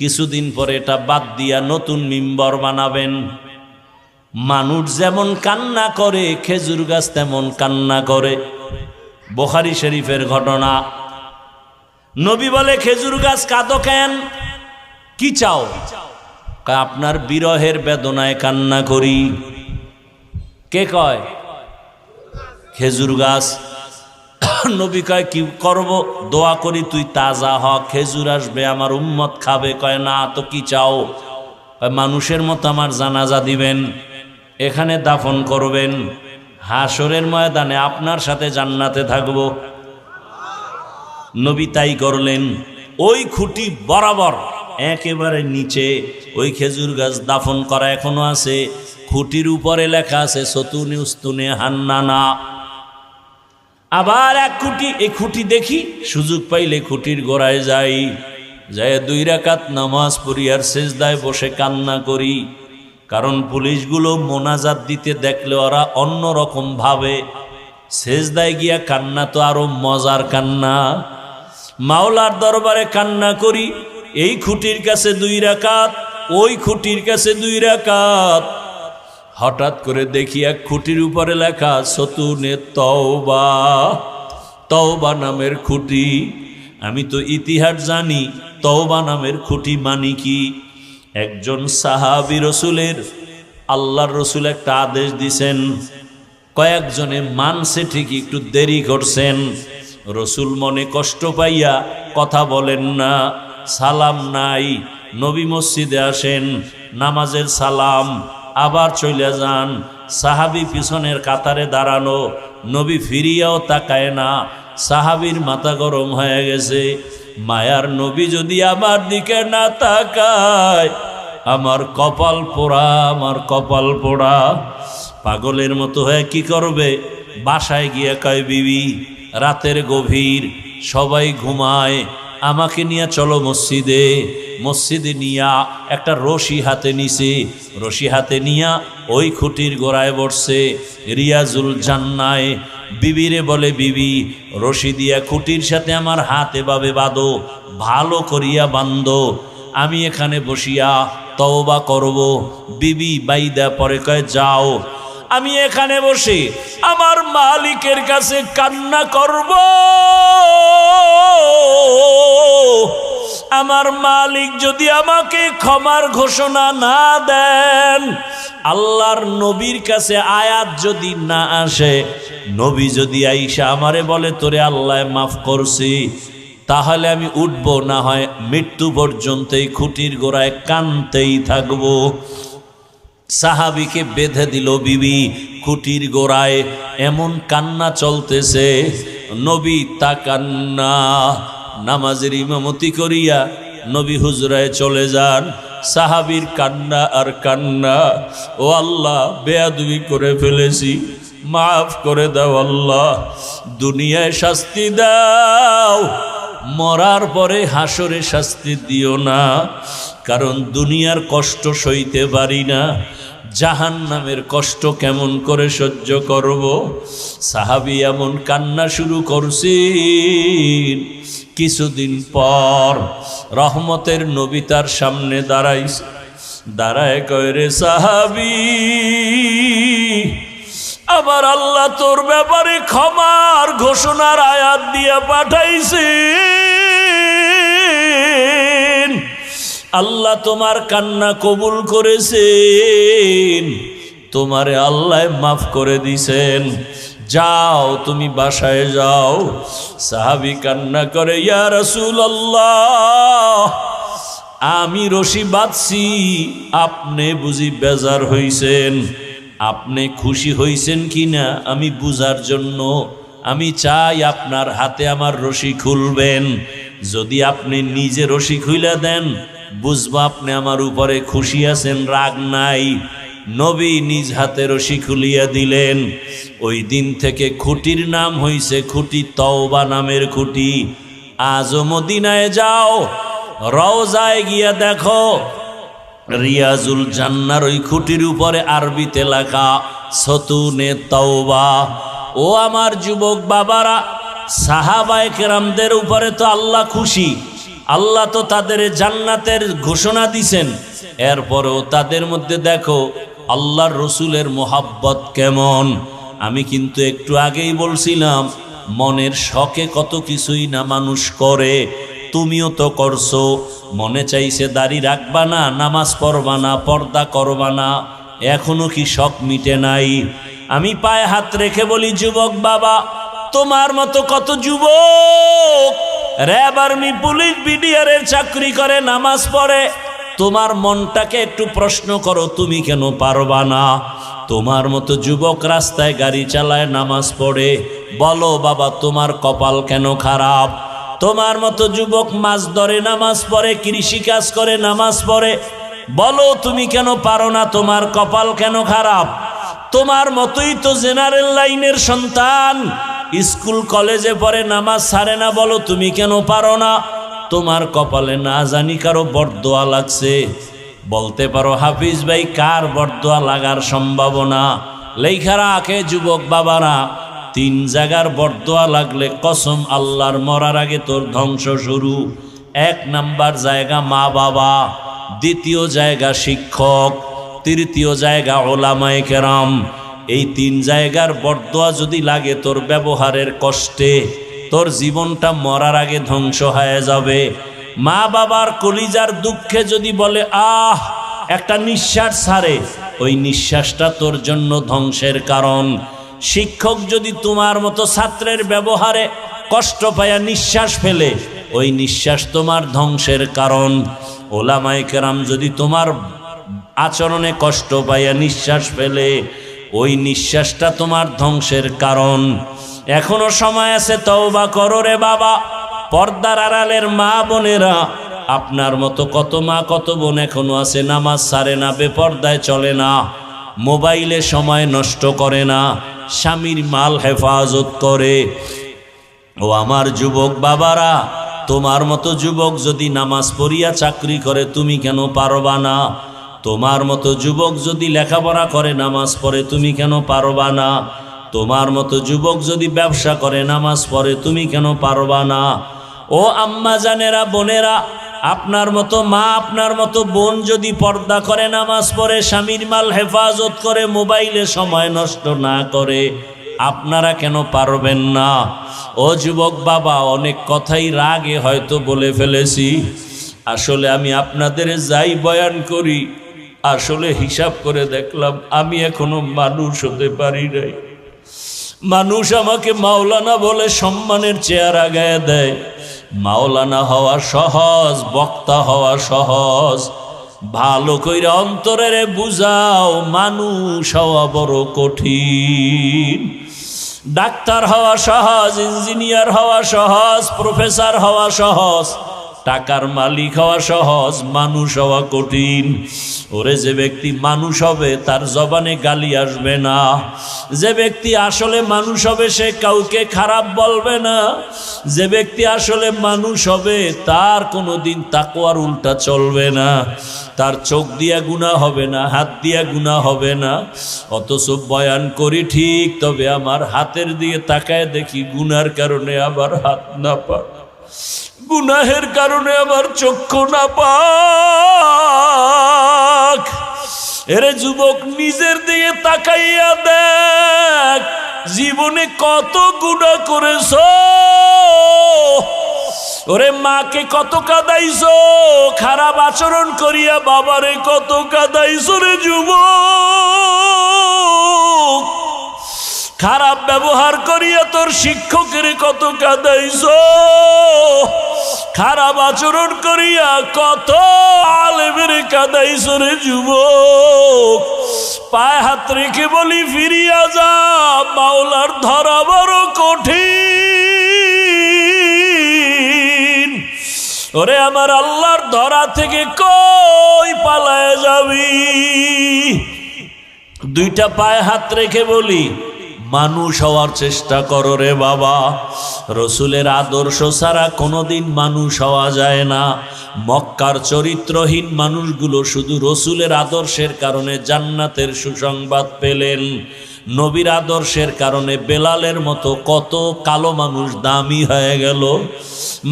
কিছুদিন পরে এটা বাদ দিয়া নতুন মিম্বর বানাবেন। মানুষ যেমন কান্না করে খেজুর গাছ তেমন কান্না করে। বুখারী শরীফের ঘটনা। নবী বলে, খেজুর গাছ কাঁদো কেন? কি চাও? আপনার বিরহের বেদনায় কান্না করি। কে কয়? খেজুর গাছ। নবী কয়, কি করব? দোয়া করি তুই তাজা হ, খেজুর আসবে, আমার উম্মত খাবে। কয়, না তো কি চাও? মানুষের মতো আমার জানাজা দিবেন, এখানে দাফন করবেন, হাসরের ময়দানে আপনার সাথে জান্নাতে থাকব। নবী তাই করলেন। ওই খুঁটি বরাবর একেবারে নিচে ওই খেজুর গাছ দাফন করা এখনো আছে। খুঁটির উপরে লেখা আছে সতুনে উস্তুনে হান্নানা। আবার এক খুঁটি, এই খুঁটি দেখি, সুযোগ পাইলে খুঁটির গোড়ায় যাই, যায় 2 রাকাত নামাজ পড়ি আর সেজদায় বসে কান্না করি। কারণ পুলিশগুলো মোনাজাত দিতে দেখলে ওরা অন্যরকম ভাবে, সেজদায় গিয়া কান্না তো আরো মজার কান্না। মাওলার দরবারে কান্না করি। এই খুঁটির কাছে 2 রাকাত, ওই খুঁটির কাছে 2 রাকাত। হঠাৎ করে দেখি এক খুঁটির উপরে লেখা সতুনে তওবা, তওবা নামের খুঁটি। আমি তো ইতিহাস জানি, তওবা নামের খুঁটি মানে কি? একজন সাহাবী রসুলের, আল্লাহর রসুল একটা আদেশ দিছেন, কয়েকজনে মানছে ঠিকই, একটু দেরি করছেন। রসুল মনে কষ্ট পাইয়া কথা বলেন না, সালাম নাই। নবী মসজিদে আসেন, নামাজের সালাম, আবার চলে যান। সাহাবী পিছনের কাতারে দাঁড়ানো, নবী ফিরিয়াও তাকায় না। সাহাবীর মাথা গরম হয়ে গেছে। মায়ার নবী যদি আমার দিকে না তাকায়, আমার কপাল পোড়া, আমার কপাল পোড়া। পাগলের মতো হয়ে কি করবে? বাসায় গিয়ে কয়, বিবি রাতের গভীর, সবাই ঘুমায়, আমাকে নিয়ে চলো মসজিদে। মসজিদে নিয়া একটা রশি হাতে নিছে, রশি হাতে নিয়া ওই খুঁটির গোড়ায় বসছে রিয়াজুল জান্নায়। বিবিরে বলে, বিবি রশি দিয়া খুঁটির সাথে আমার হাত এভাবে বাঁধো, ভালো করিয়া বান্ধো, আমি এখানে বসিয়া তওবা করব। বিবি বাইদা পরে কয়, যাও, আমি এখানে বসে আমার মালিকের কাছে কান্না করব। আমার মালিক যদি আমাকে ক্ষমার ঘোষণা না দেন, আল্লাহর নবীর কাছে আয়াত যদি না আসে, নবী যদি আইসা আমারে বলে তোরে আল্লাহ মাফ করছি, তাহলে আমি উঠব, না হয় মৃত্যু পর্যন্ত এই খুঁটির গোড়ায় কানতেই থাকবো। সাহাবীকে বেঁধে দিল বিবি খুঁটির গোড়ায়, এমন কান্না চলতেছে। নবী তাকান্না, নামাজের ইমামতি করিয়া নবী হুজরায় চলে যান। সাহাবীর কান্না আর কান্না, ও আল্লাহ বেয়াদবি করে ফেলেছি, মাফ করে দাও আল্লাহ, দুনিয়ায় শাস্তি দাও, মরার পরে হাসরে শাস্তি দিও না, কারণ দুনিয়ার কষ্ট সইতে পারি না, জাহান্নামের কষ্ট কেমন করে সহ্য করব। সাহাবী এমন কান্না শুরু করছেন। কিছুদিন পর রহমতের নবী তার সামনে দাঁড়াইছে, দাঁড়ায় কয়, রে সাহাবী, আবার আল্লাহ তোর ব্যাপারে ক্ষমার ঘোষণার আয়াত দিয়ে পাঠাইছে। আল্লাহ তোমার কান্না কবুল করেছেন, তোমারে আল্লাহ মাফ করে দিছেন, যাও তুমি বাসায় যাও। সাহাবী কান্না করে, ইয়া রাসূলুল্লাহ, আমি রশি বাঁধছি, আপনি বুঝি বেজার হইছেন? আপনি খুশি হইছেন কিনা আমি বুঝার জন্য আমি চাই আপনার হাতে আমার রশি খুলবেন। যদি আপনি নিজে রশি খুলে দেন বুঝবো আপনি আমার উপরে খুশি আছেন, রাগ নাই। নবী নিজ হাতে রশি খুলিয়া দিলেন। ওই দিন থেকে খুঁটির নাম হইছে খুঁটি তওবা নামের খুঁটি। আজও মদিনায় যাও, রওজায় গিয়া দেখো রিয়াজুল জান্নার ওই খুঁটির উপরে আরবিতে লেখা সতুনে তওবা। ও আমার যুবক বাবারা, সাহাবায়ে কেরামদের উপরে তো আল্লাহ খুশি, আল্লাহ তো তাদের জান্নাতের ঘোষণা দিছেন। এরপরেও তাদের মধ্যে দেখো আল্লাহর রসুলের মোহাব্বত কেমন। আমি কিন্তু একটু আগেই বলছিলাম মনের শখে কত কিছুই না মানুষ করে, তুমিও তো করছো। মনে চাইছে দাড়ি রাখবা না, নামাজ পড়বা না, পর্দা করবা না, এখনো কি শখ মিটে নাই? আমি পায়ে হাত রেখে বলি যুবক বাবা, তোমার মতো কত যুবক র্যাব, আর্মি, পুলিশ, বিডিআরের চাকরি করে, নামাজ পড়ে। তোমার মনটাকে একটু প্রশ্ন করো, তুমি কেন পারবা না? তোমার মতো যুবক রাস্তায় গাড়ি চালায়, নামাজ পড়ে, বলো বাবা তোমার কপাল কেন খারাপ? তোমার মতো যুবক মাছ ধরে, নামাজ পড়ে, কৃষিকাজ করে, নামাজ পড়ে, বলো তুমি কেন পারো না? তোমার কপাল কেন খারাপ? তোমার মতোই তো জেনারেল লাইনের সন্তান, স্কুল কলেজে পড়ে, নামাজ ছাড়ে না, বলো তুমি কেন পারো না? তোমার কপালে না জানি কারো বরদোয়া লাগছে। বলতে পারো হাফিজ ভাই কার বরদোয়া লাগার সম্ভাবনা? লেখা রাখে যুবক বাবারা, 3 জায়গার বরদোয়া লাগলে কসম আল্লাহর, মরার আগে তোর ধ্বংস শুরু। 1 নাম্বার জায়গা মা বাবা, 2য় জায়গা শিক্ষক, 3য় জায়গা ওলামায়ে কেরাম। এই 3 জায়গার বরদোয়া যদি লাগে তোর ব্যবহারের কষ্টে, তোর জীবনটা মরার আগে ধ্বংস হয়ে যাবে। মা বাবার কলিজার দুঃখে যদি বলে আহ, একটা নিঃশ্বাস ছাড়ে, ওই নিঃশ্বাসটা তোর জন্য ধ্বংসের কারণ। শিক্ষক যদি তোমার মতো ছাত্রের ব্যবহারে কষ্ট পায়া নিঃশ্বাস ফেলে, ওই নিঃশ্বাস তোমার ধ্বংসের কারণ। ওলামায়ে কেরাম যদি তোমার আচরণে কষ্ট পায়া নিঃশ্বাস ফেলে, ওই নিঃশ্বাসটা তোমার ধ্বংসের কারণ। এখনো সময় আছে, তওবা করো রে বাবা। পর্দার আড়ালের মা বোনেরা, আপনার মতো কত মা কত বোন এখনো আছে নামাজ ছাড়ে না, বেপর্দায় চলে না, মোবাইলে সময় নষ্ট করে না, স্বামীর মাল হেফাজত করে। ও আমার যুবক বাবারা, তোমার মতো যুবক যদি নামাজ পড়িয়া চাকরি করে, তুমি কেন পারবা না? তোমার মতো যুবক যদি লেখাপড়া করে, নামাজ পড়ে, তুমি কেন পারবা না? তোমার মতো যুবক যদি ব্যবসা করে, নামাজ পড়ে, তুমি কেন পারবা না? ও আম্মা জানেরা, বোনেরা, আপনার মতো মা, আপনার মতো বোন যদি পর্দা করে, নামাজ পড়ে, স্বামীর মাল হেফাজত করে, মোবাইলে সময় নষ্ট না করে, আপনারা কেন পারবেন না? ও যুবক বাবা, অনেক কথাই রাগে হয়তো বলে ফেলেছি। আসলে আমি আপনাদের যাই বয়ান করি, আসলে হিসাব করে দেখলাম আমি এখনো মানুষ হতে পারি নাই। মানুষ আমাকে মাওলানা বলে সম্মানের চেয়ার আগায় দেয়। মাওলানা হওয়া সহজ, বক্তা হওয়া সহজ। ভালো কইরা অন্তরের বুঝাও, মানুষ হওয়া বড় কঠিন। ডাক্তার হওয়া সহজ, ইঞ্জিনিয়ার হওয়া সহজ, প্রফেসর হওয়া সহজ, টাকার মালিক হওয়া সহজ, মানুষ হওয়া কঠিন। ওরে যে ব্যক্তি মানুষ হবে তার জবানে গালি আসবে না। যে ব্যক্তি আসলে মানুষ হবে সে কাউকে খারাপ বলবে না। যে ব্যক্তি আসলে মানুষ হবে তার কোনোদিন তাকওয়ার উল্টা চলবে না। তার চোখ দিয়া গুনাহ হবে না, হাত দিয়া গুনাহ হবে না। অথচ বয়ান করি ঠিক, তবে আমার হাতের দিকে তাকায় দেখি গুনার কারণে আবার হাত না পাক, গুনাহের কারণে আমার চক্ষু না পাক। এরে যুবক, নিজের দিকে তাকাইয়া দেখ, জীবনে কত গুনাহ করেছো। ওরে মাকে কত কাঁদাইছো, খারাপ আচরণ করিয়া বাবারে কত কাঁদাইছো রে যুবক। খারাপ ব্যবহার করিয়া তোর শিক্ষকের কত কাঁদাইছ, খারাপ আচরণ করিয়া কত আলেমের কাঁদাইছ রে যুবক। পায়ে হাত রেখে বলি ফিরিয়া যা, মাওলার ধরা বড় কঠিন। ওরে আমার আল্লাহর ধরা থেকে কই পালায় যাবি? দুইটা পায়ে হাত রেখে বলি মানুষ হওয়ার চেষ্টা করো রে বাবা। রসুলের আদর্শ ছাড়া কোনোদিন মানুষ হওয়া যায় না। মক্কার চরিত্রহীন মানুষগুলো শুধু রসুলের আদর্শের কারণে জান্নাতের সুসংবাদ পেলেন। নবীর আদর্শের কারণে বেলালের মতো কত কালো মানুষ দামি হয়ে গেল।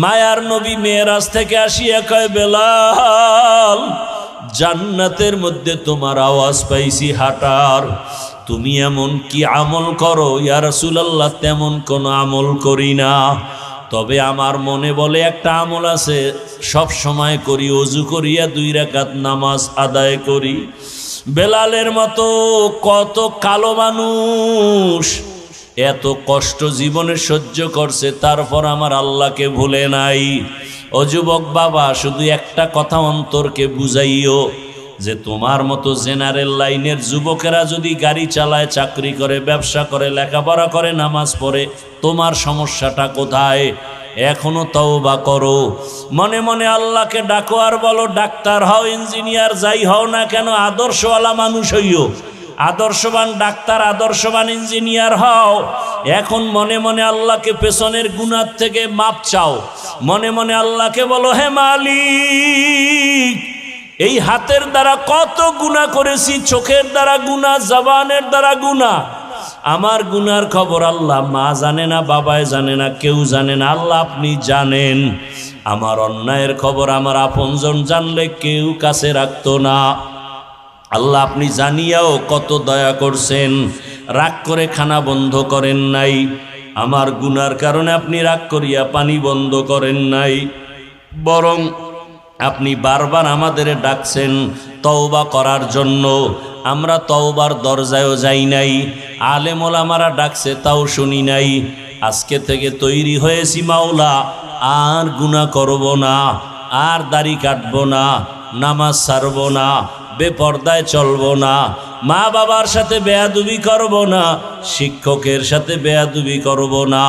মায়ার নবী মেয়েরাজ থেকে আসিয়া কয়, বেলাল জান্নাতের মধ্যে তোমার আওয়াজ পাইছি হাঁটার, তুমি এমন কি আমল করো? ইয়া রাসূলুল্লাহ, তেমন কোনো আমল করি না, তবে আমার মনে বলে একটা আমল আছে, সব সময় করি, ওযু করিয়া 2 রাকাত নামাজ আদায় করি। বেলালের মতো কত কালো মানুষ এত কষ্ট জীবনে সহ্য করছে, তারপর আমার আল্লাহকে ভুলে নাই। ও যুবক বাবা, শুধু একটা কথা অন্তরকে বুঝাইও যে তোমার মতো জেনারেল লাইনের যুবকেরা যদি গাড়ি চালায়, চাকরি করে, ব্যবসা করে, লেখাপড়া করে, নামাজ পড়ে, তোমার সমস্যাটা কোথায়? এখনো তওবা করো, মনে মনে আল্লাহকে ডাকো আর বলো, ডাক্তার হও, ইঞ্জিনিয়ার যাই হও না কেন, আদর্শওয়ালা মানুষ হইও, আদর্শবান ডাক্তার, আদর্শবান ইঞ্জিনিয়ার হও। এখন মনে মনে আল্লাহকে পেছনের গুনাহ থেকে মাপ চাও, মনে মনে আল্লাহকে বলো, হে মালিক, এই হাতের দ্বারা কত গুনাহ করেছি, চোখের দ্বারা গুনাহ, জবানের দ্বারা গুনাহ, আমার গুনার খবর আল্লাহ মা জানে না, বাবায় জানে না, কেউ জানে না, আল্লাহ আপনি জানেন। আমার অন্যায়ের খবর আমার আপনজন জানলে কেউ কাছে রাখতো না। আল্লাহ আপনি জানিয়াও কত দয়া করছেন, রাগ করে খানা বন্ধ করেন নাই, আমার গুনার কারণে আপনি রাগ করিয়া পানি বন্ধ করেন নাই, বরং আপনি বারবার আমাদের ডাকছেন তওবা করার জন্য। আমরা তওবার দরজায়ও যাই নাই, আলেম ওলামারা ডাকছে তাও শুনি নাই। আজকে থেকে তৈরি হয়েছি মাওলা, আর গুনাহ করব না, আর দাড়ি কাটব না, নামাজ ছাড়ব না, বেপর্দায় চলব না, মা বাবার সাথে বেয়াদবি করব না, শিক্ষকের সাথে বেয়াদবি করব না,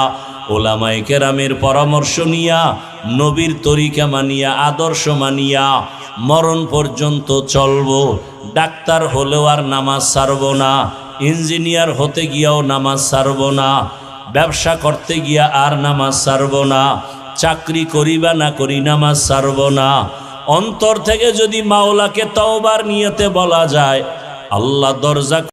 ওলামায়ে কেরামের পরামর্শ নিয়া, নবীর তরিকা মানিয়া, আদর্শ মানিয়া মরণ পর্যন্ত চলব। ডাক্তার হলেও আর নামাজ ছাড়ব না, ইঞ্জিনিয়ার হতে গিয়াও নামাজ ছাড়ব না, ব্যবসা করতে গিয়া আর নামাজ ছাড়ব না, চাকরি করি বা না করি নামাজ ছাড়ব না। অন্তর থেকে যদি মাওলাকে তওবার নিয়তে বলা যায়, আল্লাহ দরজা